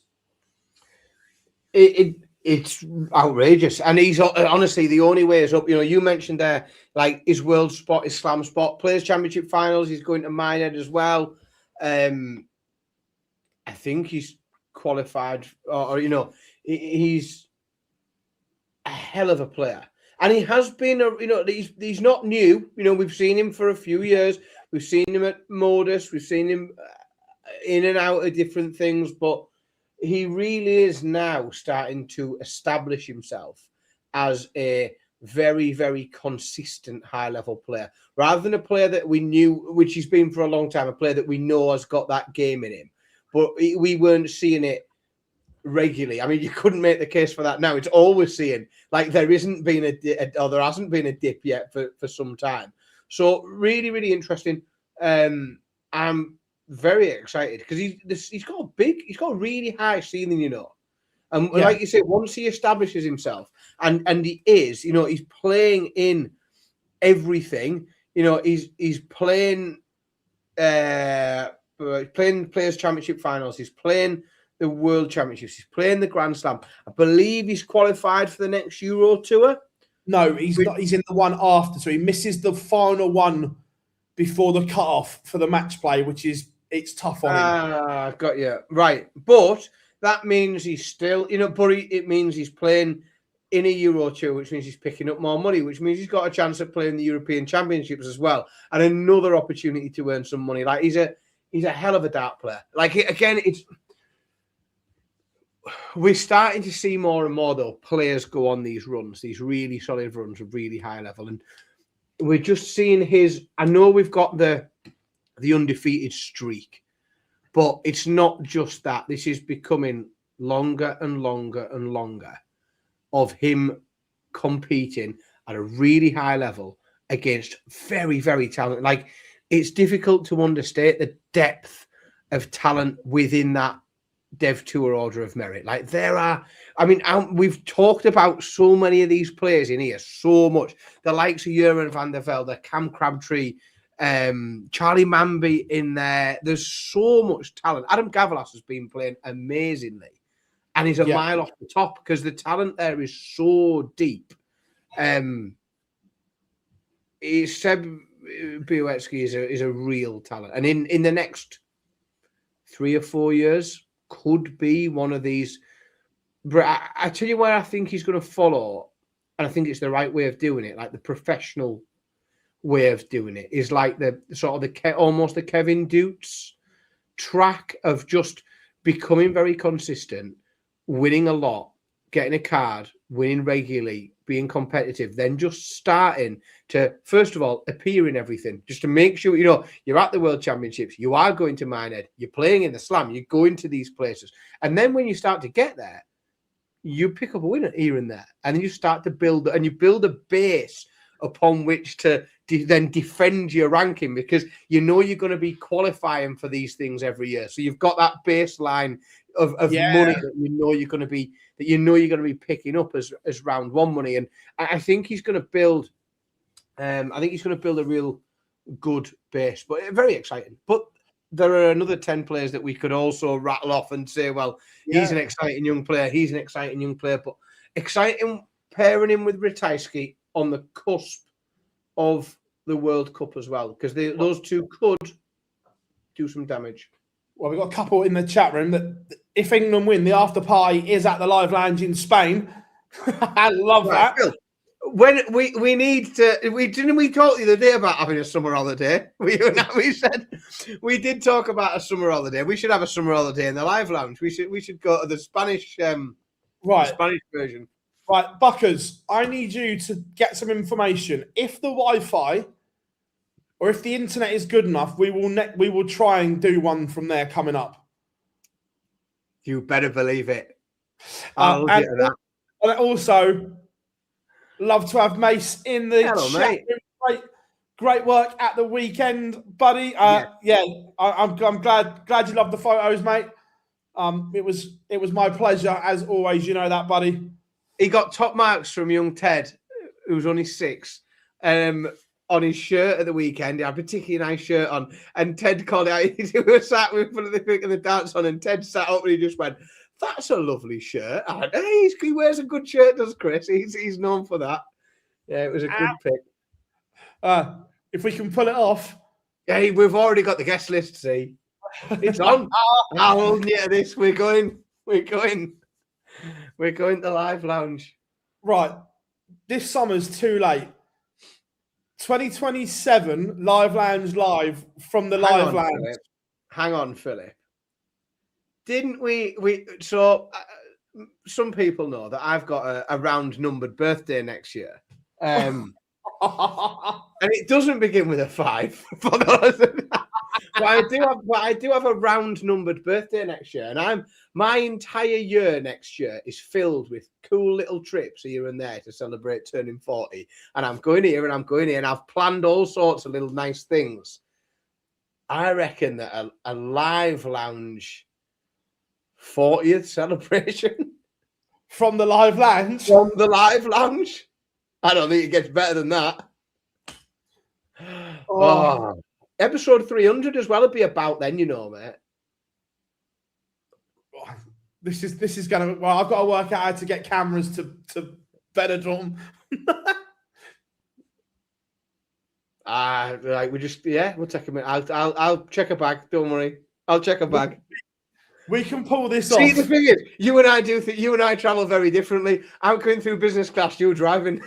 It's outrageous. And he's honestly, the only way is up. You know, you mentioned there, like his world spot, his slam spot, Players' Championship finals. He's going to Minehead as well. I think he's qualified, or you know, he's a hell of a player. And he has been, you know, he's not new. You know, we've seen him for a few years. We've seen him at Modus. We've seen him in and out of different things. But he really is now starting to establish himself as a very, very consistent high-level player. Rather than a player that we knew, which he's been for a long time, a player that we know has got that game in him. But we weren't seeing it regularly. I mean, you couldn't make the case for that now. It's always seeing, like, there hasn't been a dip yet for some time. So really, really interesting. I'm very excited because he's got a really high ceiling, you know. And like you say, once he establishes himself, and he is, you know, he's playing in everything. You know, he's playing Players' Championship finals. He's playing the World Championships. He's playing the Grand Slam. I believe he's qualified for the next Euro Tour. No, he's not. He's in the one after, so he misses the final one before the cut-off for the match play, which is it's tough on him. Got you right, but that means he's still, you know, but it means he's playing in a Euro Tour, which means he's picking up more money, which means he's got a chance of playing the European Championships as well, and another opportunity to earn some money. Like he's a hell of a dart player. Like again, we're starting to see more and more though players go on these runs, these really solid runs of really high level, and we're just seeing his. I know we've got the undefeated streak, but it's not just that. This is becoming longer and longer and longer of him competing at a really high level against very, very talented. Like, it's difficult to understate the depth of talent within that Dev Tour order of merit. Like, there are, I mean, we've talked about so many of these players in here so much. The likes of Jeroen van der Velde, Cam Crabtree, Charlie Manby in there. There's so much talent. Adam Gavalas has been playing amazingly, and he's a mile off the top because the talent there is so deep. Seb Białecki is a real talent, and in the next 3 or 4 years could be one of these. But I tell you where I think he's going to follow, and I think it's the right way of doing it, like the professional way of doing it, is like the sort of almost the Kevin Dukes track of just becoming very consistent, winning a lot, getting a card, winning regularly, being competitive, then just starting to, first of all, appear in everything, just to make sure, you're at the World Championships, you are going to Minehead, you're playing in the Slam, you go into these places. And then when you start to get there, you pick up a win here and there, and then you start to build, and you build a base upon which to then defend your ranking, because you're going to be qualifying for these things every year. So you've got that baseline of money that you're going to be picking up as round one money. And I think he's going to build a real good base, but very exciting. But there are another 10 players that we could also rattle off and say, well, he's an exciting young player. But exciting pairing him with Ratajski on the cusp of the World Cup as well, because those two could do some damage. Well, we've got a couple in the chat room that if England win, the after party is at the Live Lounge in Spain. I love that. Phil, when we need to, didn't we talk the other day about having a summer holiday? We said we did talk about a summer holiday. We should have a summer holiday in the Live Lounge. We should go to the Spanish the Spanish version. Right, Buckers, I need you to get some information. If the Wi-Fi or if the internet is good enough, we will try and do one from there coming up. You better believe it. I'll get that. And also, love to have Mace in the chat. Mate. Great work at the weekend, buddy. I'm glad you loved the photos, mate. It was my pleasure as always. You know that, buddy. He got top marks from young Ted, who was only 6, on his shirt at the weekend. He had a particularly nice shirt on, and Ted called it out. We were sat with the pick and the dance on, and Ted sat up and he just went, "That's a lovely shirt." And he wears a good shirt, does Chris? He's known for that. Yeah, it was a good pick. If we can pull it off. Yeah, we've already got the guest list. See, it's on. How old are this? We're going to Live Lounge. Right. This summer's too late. 2027 Live Lounge live from the Live Lounge. Philip. Hang on, Philip. Didn't we so some people know that I've got a round numbered birthday next year. And it doesn't begin with a 5 for those. But I do have a round numbered birthday next year, and my entire year next year is filled with cool little trips here and there to celebrate turning 40. And I'm going here and I'm going here, and I've planned all sorts of little nice things. I reckon that a Live Lounge 40th celebration from the Live Lounge. From the Live Lounge. I don't think it gets better than that. Oh. Episode 300 as well would be about then, mate. This is gonna. Well, I've got to work out how to get cameras to Benidorm. We'll take a minute. I'll check a bag. Don't worry, I'll check a bag. We can pull this off. See, the thing is, you and I travel very differently. I'm going through business class. You're driving.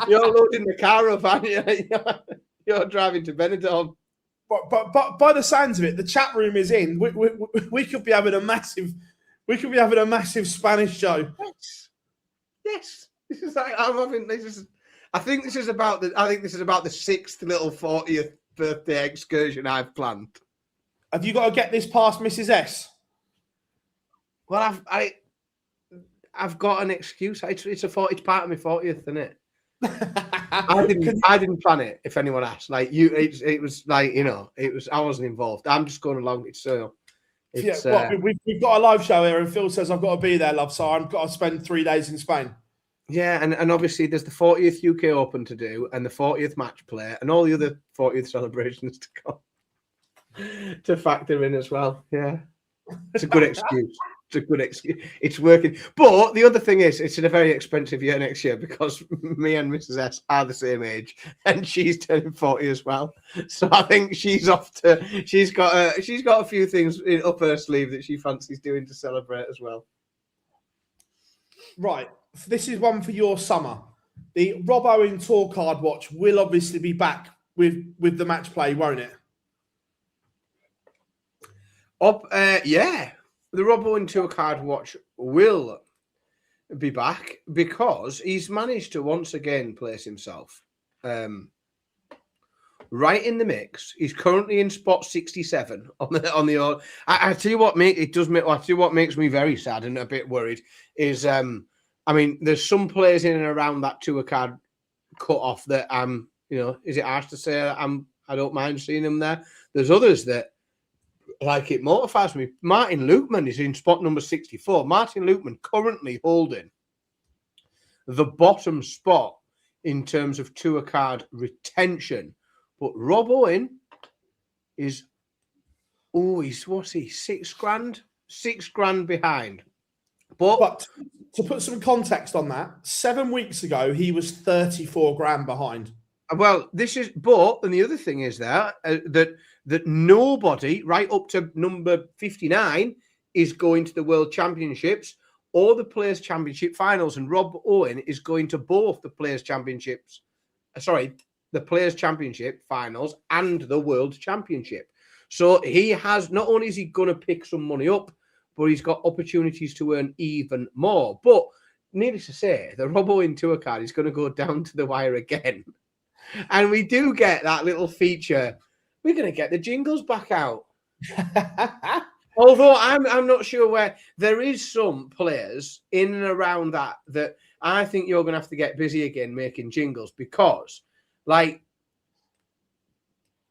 You're loading the car up, aren't you? You're driving to Benidorm. But by the sounds of it, the chat room is in. We could be having a massive. We could be having a massive Spanish show. Yes. This is like I'm having. I think this is about the 6th little 40th birthday excursion I've planned. Have you got to get this past Mrs. S? Well, I've got an excuse. It's part of my 40th, isn't it? I didn't plan it. If anyone asked, it was I wasn't involved. I'm just going along. We've got a live show here, and Phil says I've got to be there, love. So I've got to spend 3 days in Spain. Yeah, and obviously there's the 40th UK Open to do, and the 40th match play, and all the other 40th celebrations to come to factor in as well. Yeah, it's a good excuse. It's a good excuse. It's working. But the other thing is, it's in a very expensive year next year because me and Mrs. S are the same age, and she's turning 40 as well. So I think she's off to. She's got a few things up her sleeve that she fancies doing to celebrate as well. Right. This is one for your summer. The Rob Owen Tour Card Watch will obviously be back with the match play, won't it? Yeah. The Rob Owen Tour Card Watch will be back because he's managed to once again place himself right in the mix. He's currently in spot 67 on the. I tell you what, I tell you what makes me very sad and a bit worried is I mean, there's some players in and around that tour card cut off that is it harsh to say I don't mind seeing them there. There's others that. Like it mortifies me. Martin Lukeman is in spot number 64. Martin Lukeman currently holding the bottom spot in terms of tour card retention. But Rob Owen is always, what's he, $6,000? $6,000 behind. But to put some context on that, 7 weeks ago, he was 34 grand behind. Well, and the other thing is that nobody right up to number 59 is going to the World Championships or the Players' Championship finals, and Rob Owen is going to both the Players' Championships, the Players' Championship finals and the World Championship. So he has, not only is he going to pick some money up, but he's got opportunities to earn even more. But needless to say, the Rob Owen Tour Card is going to go down to the wire again. And we do get that little feature. We're going to get the jingles back out. Although I'm not sure where. There is some players in and around that I think you're going to have to get busy again making jingles because, like,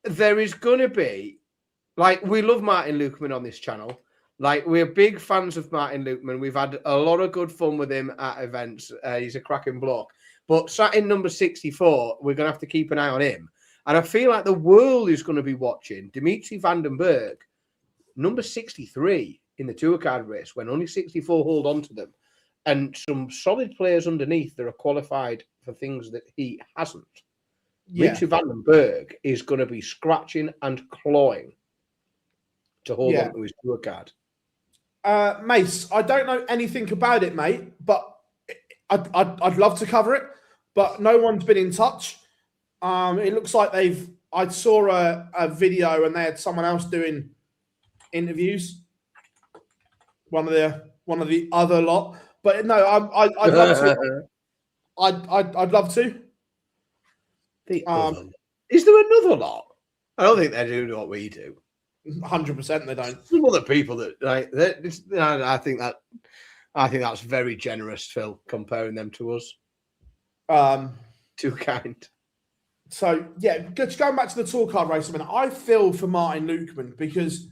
there is going to be, like, we love Martin Lukeman on this channel. Like, we're big fans of Martin Lukeman. We've had a lot of good fun with him at events. He's a cracking bloke. But sat in number 64, we're going to have to keep an eye on him. And I feel like the world is going to be watching Dimitri van den Berg, number 63 in the tour card race, when only 64 hold on to them. And some solid players underneath that are qualified for things that he hasn't. Yeah. Dimitri van den Berg is going to be scratching and clawing to hold on to his tour card. Mace, I don't know anything about it, mate, but I'd love to cover it, but no one's been in touch. It looks like I saw a video and they had someone else doing interviews. One of the other lot, but no, I'd love to. I'd love to. Is there another lot? I don't think they do what we do. 100% they don't. Some other people that I think that's very generous, Phil, comparing them to us. Too kind. So yeah, just going back to the tour card race a minute, I feel for Martin Lukeman because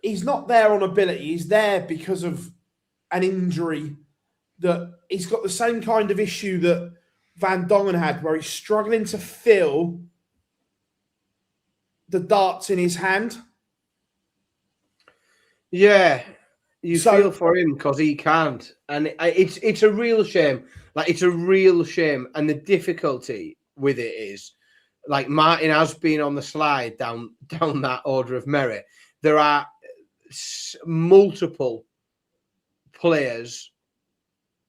he's not there on ability. He's there because of an injury that he's got the same kind of issue that Van Dongen had, where he's struggling to feel the darts in his hand. Yeah, you feel for him because he can't, and it's a real shame. Like, it's a real shame, and the difficulty with it is, like, Martin has been on the slide down that order of merit. There are multiple players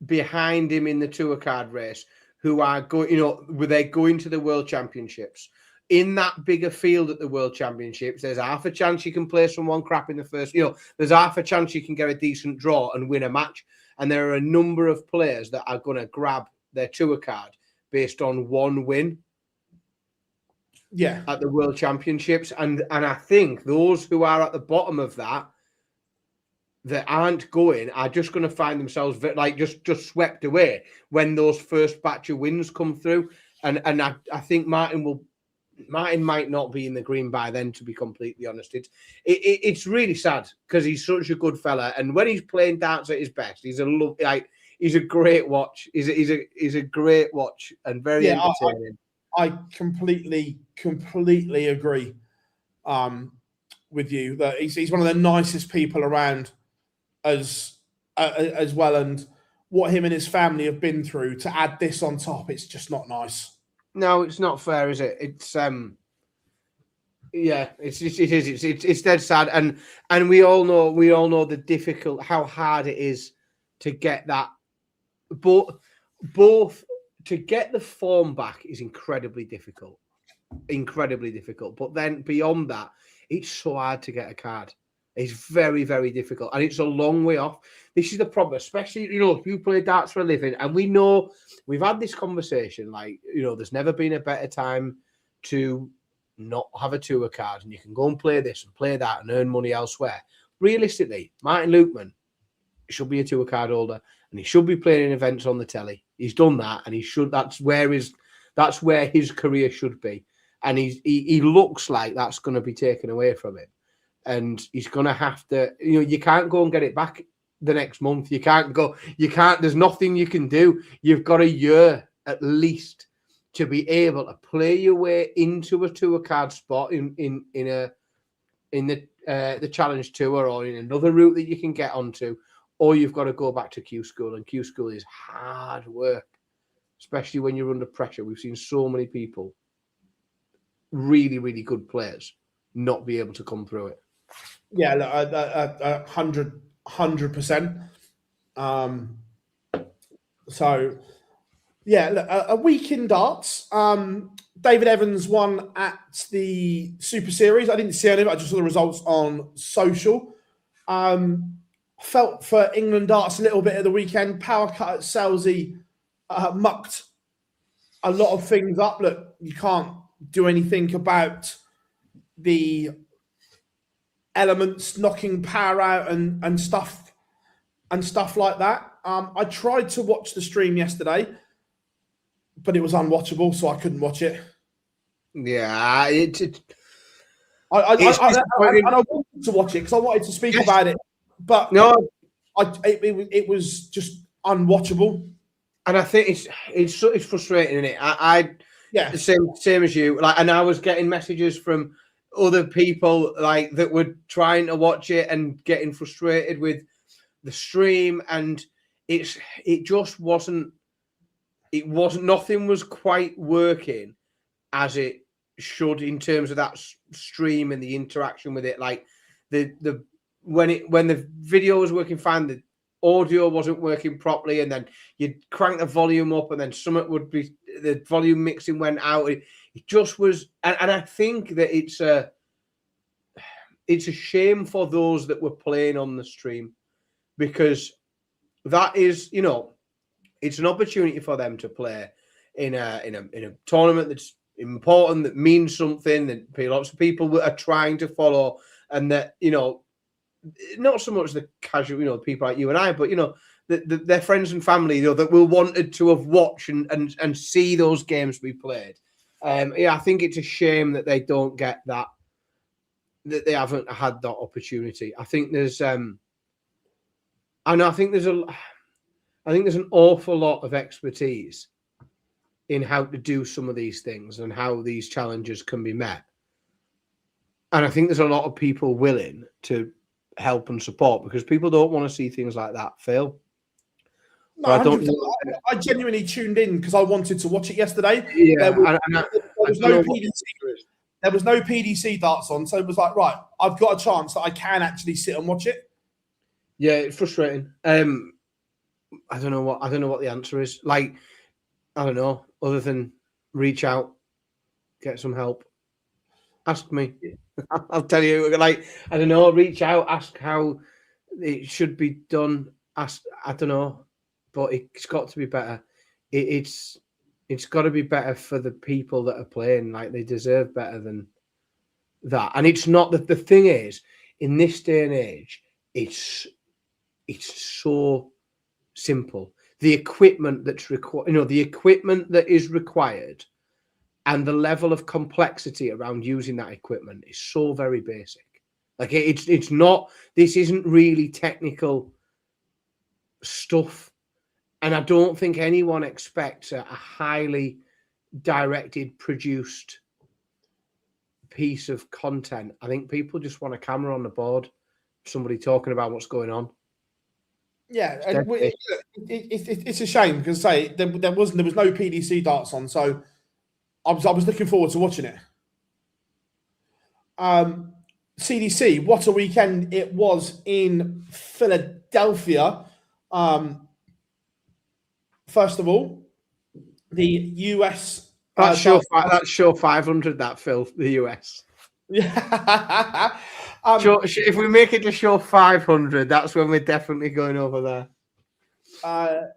behind him in the tour card race who are going, they're going to the World Championships. In that bigger field at the World Championships, there's half a chance you can play someone crap in the first, there's half a chance you can get a decent draw and win a match. And there are a number of players that are going to grab their tour card based on one win. Yeah. At the World Championships. And I think those who are at the bottom of that aren't going are just going to find themselves like just swept away when those first batch of wins come through. And I think Martin might not be in the green by then, to be completely honest. It's really sad because he's such a good fella, and when he's playing darts at his best, he's a great watch. He's a great watch and very entertaining. I completely agree with you that he's one of the nicest people around as as well, and what him and his family have been through. To add this on top, it's just not nice. No, it's not fair, is it? It's yeah, it's dead sad, and we all know how hard it is to get that, but both to get the form back is incredibly difficult. But then beyond that, it's so hard to get a card. It's very, very difficult, and it's a long way off. This is the problem, especially, if you play darts for a living, and we know we've had this conversation, like, there's never been a better time to not have a tour card, and you can go and play this and play that and earn money elsewhere. Realistically, Martin Lukeman should be a tour card holder, and he should be playing in events on the telly. He's done that, and he should. That's where his career should be, and he looks like that's going to be taken away from him. And he's going to have to, you can't go and get it back the next month. There's nothing you can do. You've got a year at least to be able to play your way into a tour card spot in the Challenge Tour, or in another route that you can get onto, or you've got to go back to Q School. And Q School is hard work, especially when you're under pressure. We've seen so many people, really, really good players, not be able to come through it. Yeah, 100%. So, yeah, look, a week in darts. David Evans won at the Super Series. I didn't see any of it. I just saw the results on social. Felt for England darts a little bit at the weekend. Power cut at Selsey mucked a lot of things up. Look, you can't do anything about the elements knocking power out and stuff like that. I tried to watch the stream yesterday, but it was unwatchable, so I couldn't watch it. Yeah, I wanted to watch it because I wanted to speak about it, but no, it was just unwatchable. And I think it's frustrating, isn't it? Yeah, same as you. Like, and I was getting messages from other people like that were trying to watch it and getting frustrated with the stream, and it just wasn't. Nothing was quite working as it should in terms of that stream and the interaction with it. Like when the video was working fine, the audio wasn't working properly, and then you'd crank the volume up, and then something would be the volume mixing went out. It just was, and I think that it's a shame for those that were playing on the stream, because that is, it's an opportunity for them to play in a tournament that's important, that means something, that lots of people are trying to follow, and that, not so much the casual, people like you and I, but their friends and family, that will wanted to have watched and see those games be played. I think it's a shame that they don't get that they haven't had that opportunity. I think there's an awful lot of expertise in how to do some of these things and how these challenges can be met. And I think there's a lot of people willing to help and support, because people don't want to see things like that fail. No, I genuinely tuned in because I wanted to watch it yesterday. Yeah, there was no PDC darts on, so it was like, right, I've got a chance that I can actually sit and watch it. Yeah, it's frustrating. I don't know what the answer is. Like, I don't know, other than reach out, get some help. Ask me. I'll tell you. Like, I don't know, reach out, ask how it should be done. Ask, I don't know, but it's got to be better. It's got to be better for the people that are playing. Like, they deserve better than that. And it's not that the thing is, in this day and age, it's so simple. The equipment that's required, the equipment that is required, and the level of complexity around using that equipment is so very basic. Like, it's not. This isn't really technical stuff, and I don't think anyone expects a highly directed, produced piece of content. I think people just want a camera on the board, somebody talking about what's going on. Yeah, and it's a shame because there was no PDC darts on, so I was looking forward to watching it. CDC, what a weekend it was in Philadelphia. First of all, the US. That's show 500. That Phil, the US. Yeah. If we make it to show 500, that's when we're definitely going over there.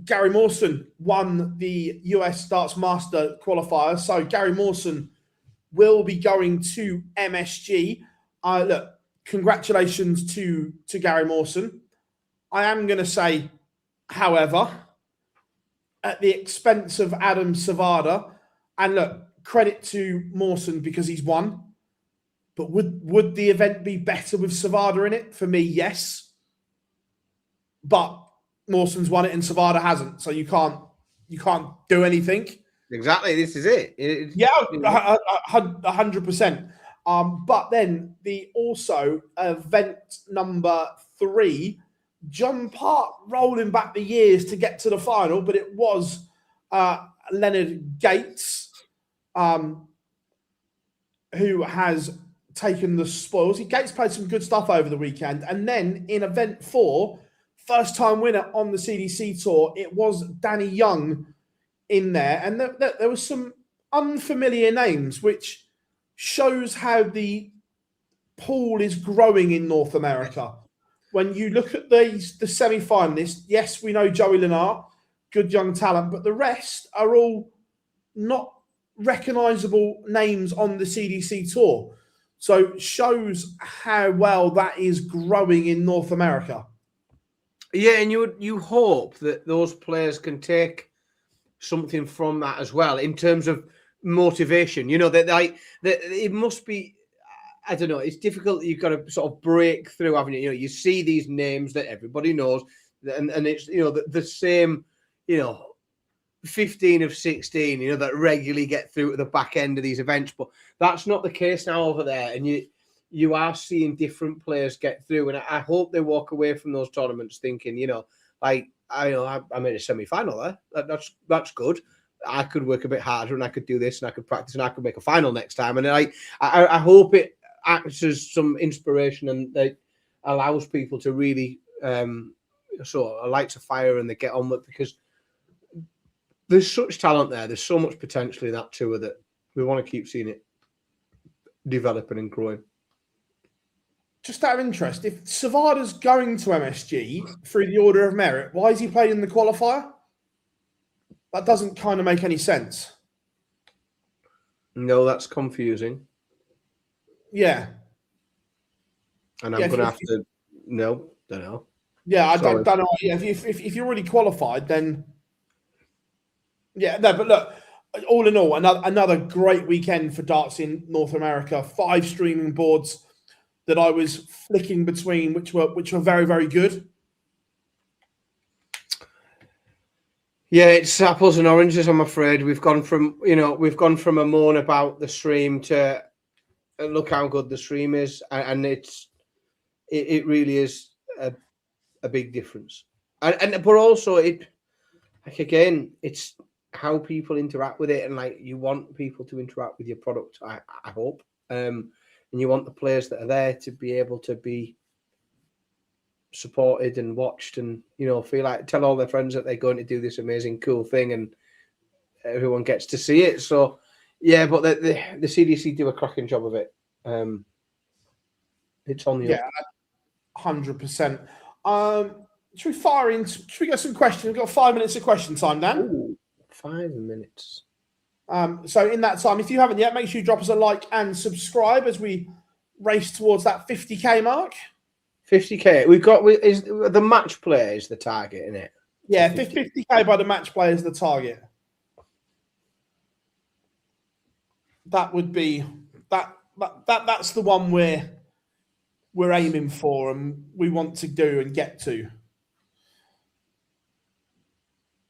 Gary Mawson won the US Darts Master qualifier, so Gary Mawson will be going to MSG. Look, congratulations to Gary Mawson. I am going to say, however, at the expense of Adam Savada, and look, credit to Mawson because he's won. But would the event be better with Savada in it? For me, yes. But Mawson's won it and Savada hasn't, so you can't do anything. Exactly, this is it. Yeah, 100%. But then the also event number 3, John Park rolling back the years to get to the final, but it was Leonard Gates who has taken the spoils. Gates played some good stuff over the weekend. And then in event 4, first time winner on the CDC tour, it was Danny Young in there. And there was some unfamiliar names, which shows how the pool is growing in North America. When you look at the semi-finalists, yes, we know Joey Lenar, good young talent, but the rest are all not recognisable names on the CDC tour. So it shows how well that is growing in North America. Yeah, and you hope that those players can take something from that as well in terms of motivation. You know, that it must be, I don't know, it's difficult. You've got to sort of break through, haven't you? You know, you see these names that everybody knows, and it's, you know, the same, you know, 15 of 16, you know, that regularly get through to the back end of these events, but that's not the case now over there. And you are seeing different players get through, and I hope they walk away from those tournaments thinking, you know, like I made a semi-final there. That's good. I could work a bit harder, and I could do this, and I could practice, and I could make a final next time. And I hope it acts as some inspiration, and that allows people to really sort of lights a fire and they get on with, because there's such talent there. There's so much potential in that tour that we want to keep seeing it developing and growing. Just out of interest, if Savada's going to MSG through the order of merit, why is he playing in the qualifier? That doesn't kind of make any sense. No, that's confusing. Yeah. And I'm going to have to... No, don't know. Yeah, I don't know. Yeah, if you're already qualified, then... Yeah, no, but look, all in all, another great weekend for darts in North America. 5 streaming boards that I was flicking between, which were very, very good. Yeah, it's apples and oranges, I'm afraid. We've gone from a moan about the stream to look how good the stream is, and it really is a big difference. But also it's how people interact with it, and like, you want people to interact with your product, I hope, and you want the players that are there to be able to be supported and watched, and, you know, feel like, tell all their friends that they're going to do this amazing cool thing, and everyone gets to see it. So yeah, but the CDC do a cracking job of it. It's on the 100%. Should we get some questions? We've got 5 minutes of question time, Dan. Ooh, 5 minutes. So in that time, if you haven't yet, make sure you drop us a like and subscribe as we race towards that 50k mark. 50k. Is the match player is the target, isn't it? Yeah, 50k by the match player is the target. That would be that's the one we're aiming for and we want to do and get to.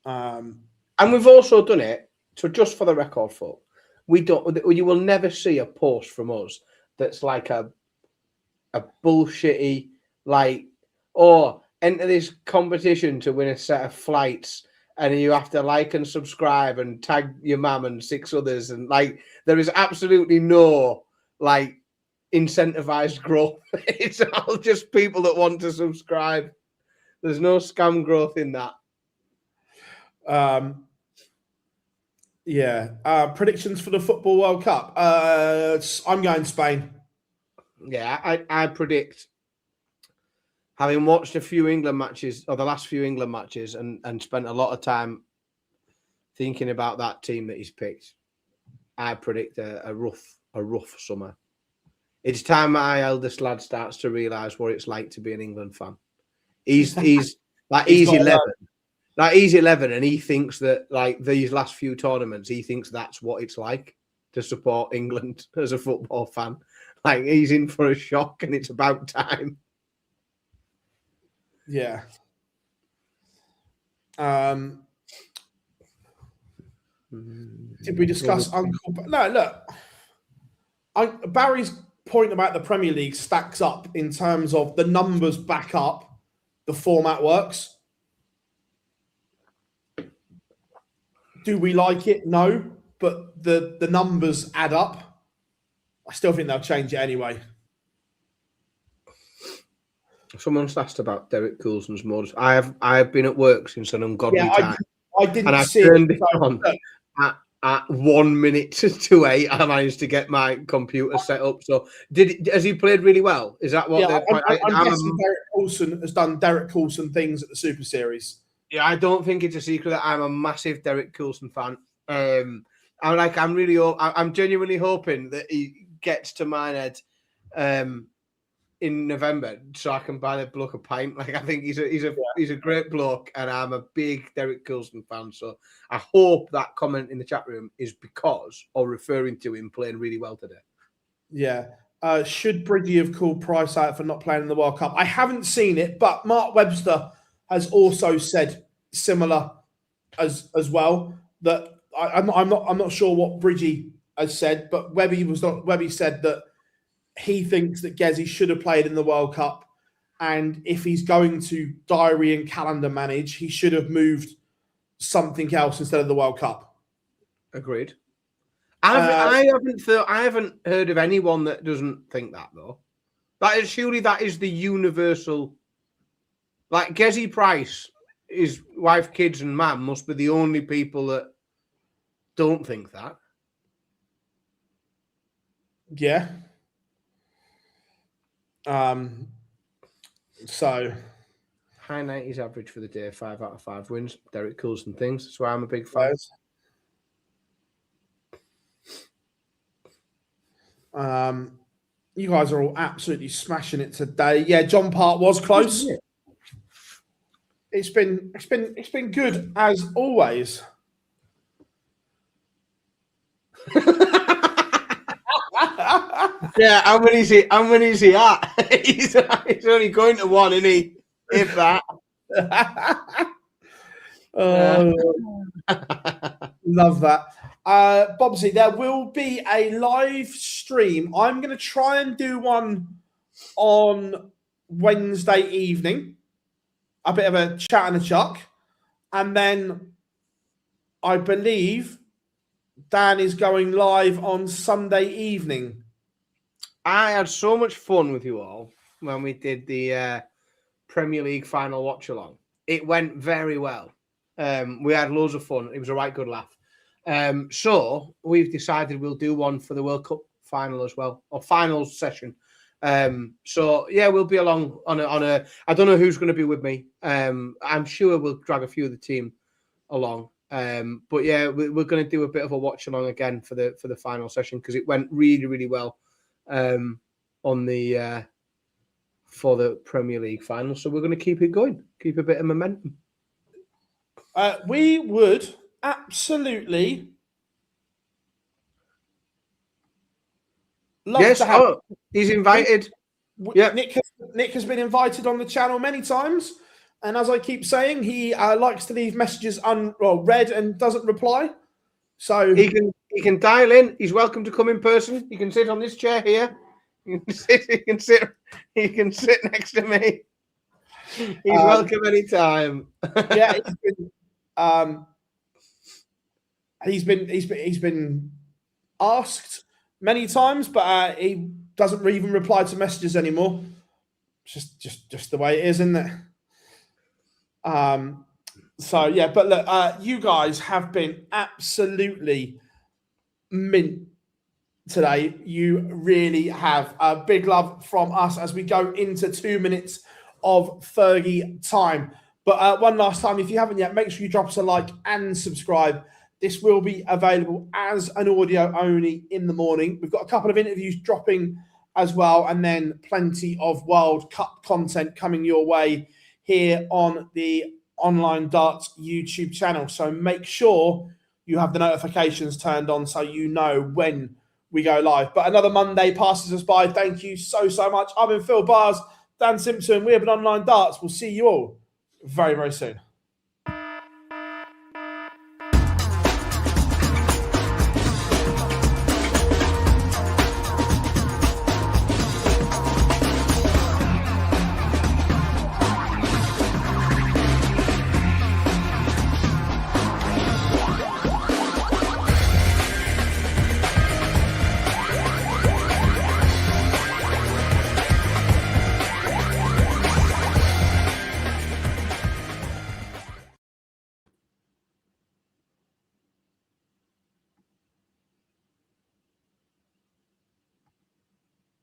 And we've also done it. So just for the record, folk, you will never see a post from us that's like a bullshitty, like, oh, enter this competition to win a set of flights, and you have to like and subscribe and tag your mum and 6 others, and like there is absolutely no like incentivized growth. It's all just people that want to subscribe. There's no scam growth in that. Predictions for the Football World Cup. I'm going Spain. Yeah, I predict, having watched a few England matches, or the last few England matches, and spent a lot of time thinking about that team that he's picked, I predict a rough summer. It's time my eldest lad starts to realise what it's like to be an England fan. He's 11. Like he's 11, and he thinks that like these last few tournaments, he thinks that's what it's like to support England as a football fan. Like he's in for a shock, and it's about time. Yeah. Did we discuss Uncle? No, look. Barry's point about the Premier League stacks up in terms of the numbers back up the format works. Do we like it? No, but the numbers add up. I still think they'll change it anyway. Someone's asked about Derek Coulson's modus. I have been at work since an ungodly time. I didn't and I see turned it on at 1 minute to 8. I managed to get my computer set up. So has he played really well? Is that what? Yeah, I'm guessing Derek Coulson has done Derek Coulson things at the Super Series. Yeah, I don't think it's a secret that I'm a massive Derek Coulson fan. I'm genuinely hoping that he gets to Minehead in November, so I can buy the bloke a pint. Like I think he's a great bloke, and I'm a big Derek Coulson fan. So I hope that comment in the chat room is because or referring to him playing really well today. Yeah. Should Bridgie have called Price out for not playing in the World Cup? I haven't seen it, but Mark Webster has also said similar as well. That I'm not sure what Bridgie has said, but Webby said that he thinks that Gezi should have played in the World Cup, and if he's going to diary and calendar manage, he should have moved something else instead of the World Cup. Agreed. I haven't heard of anyone that doesn't think that though. Surely that is the universal. Like Gezi Price, his wife, kids, and mum must be the only people that don't think that. Yeah. So high 90s average for the day, 5 out of 5 wins. Derek Coulson things. That's why I'm a big fan. You guys are all absolutely smashing it today. Yeah, John Part was close. It's been good as always. Yeah, how many is he at? He's only going to 1, isn't he? If that. Love that. Bobsy, there will be a live stream. I'm going to try and do one on Wednesday evening. A bit of a chat and a chuck. And then I believe Dan is going live on Sunday evening. I had so much fun with you all when we did the Premier League final watch along. It went very well. We had loads of fun. It was a right good laugh. So we've decided we'll do one for the World Cup final as well, or final session. So yeah, we'll be along on a. I don't know who's going to be with me. I'm sure we'll drag a few of the team along. But yeah, we're going to do a bit of a watch along again for the final session because it went really, really well on the for the Premier League final. So we're going to keep it going, keep a bit of momentum. We would absolutely love to have. Oh, he's invited. Yeah, Nick has been invited on the channel many times. And as I keep saying, he likes to leave messages unread and doesn't reply. So he can dial in. He's welcome to come in person. He can sit on this chair here. He can sit next to me. He's welcome anytime. Yeah, he's been asked many times, but he doesn't even reply to messages anymore. Just the way it is, isn't it? So yeah, but look, you guys have been absolutely mint today. You really have. A big love from us as we go into 2 minutes of Fergie time. But one last time, if you haven't yet, make sure you drop us a like and subscribe. This will be available as an audio only in the morning. We've got a couple of interviews dropping as well, and then plenty of World Cup content coming your way here on the Online Darts YouTube channel. So make sure you have the notifications turned on so you know when we go live. But another Monday passes us by. Thank you so much. I've been Phil Bars, Dan Simpson. We have been Online Darts. We'll see you all very, very soon.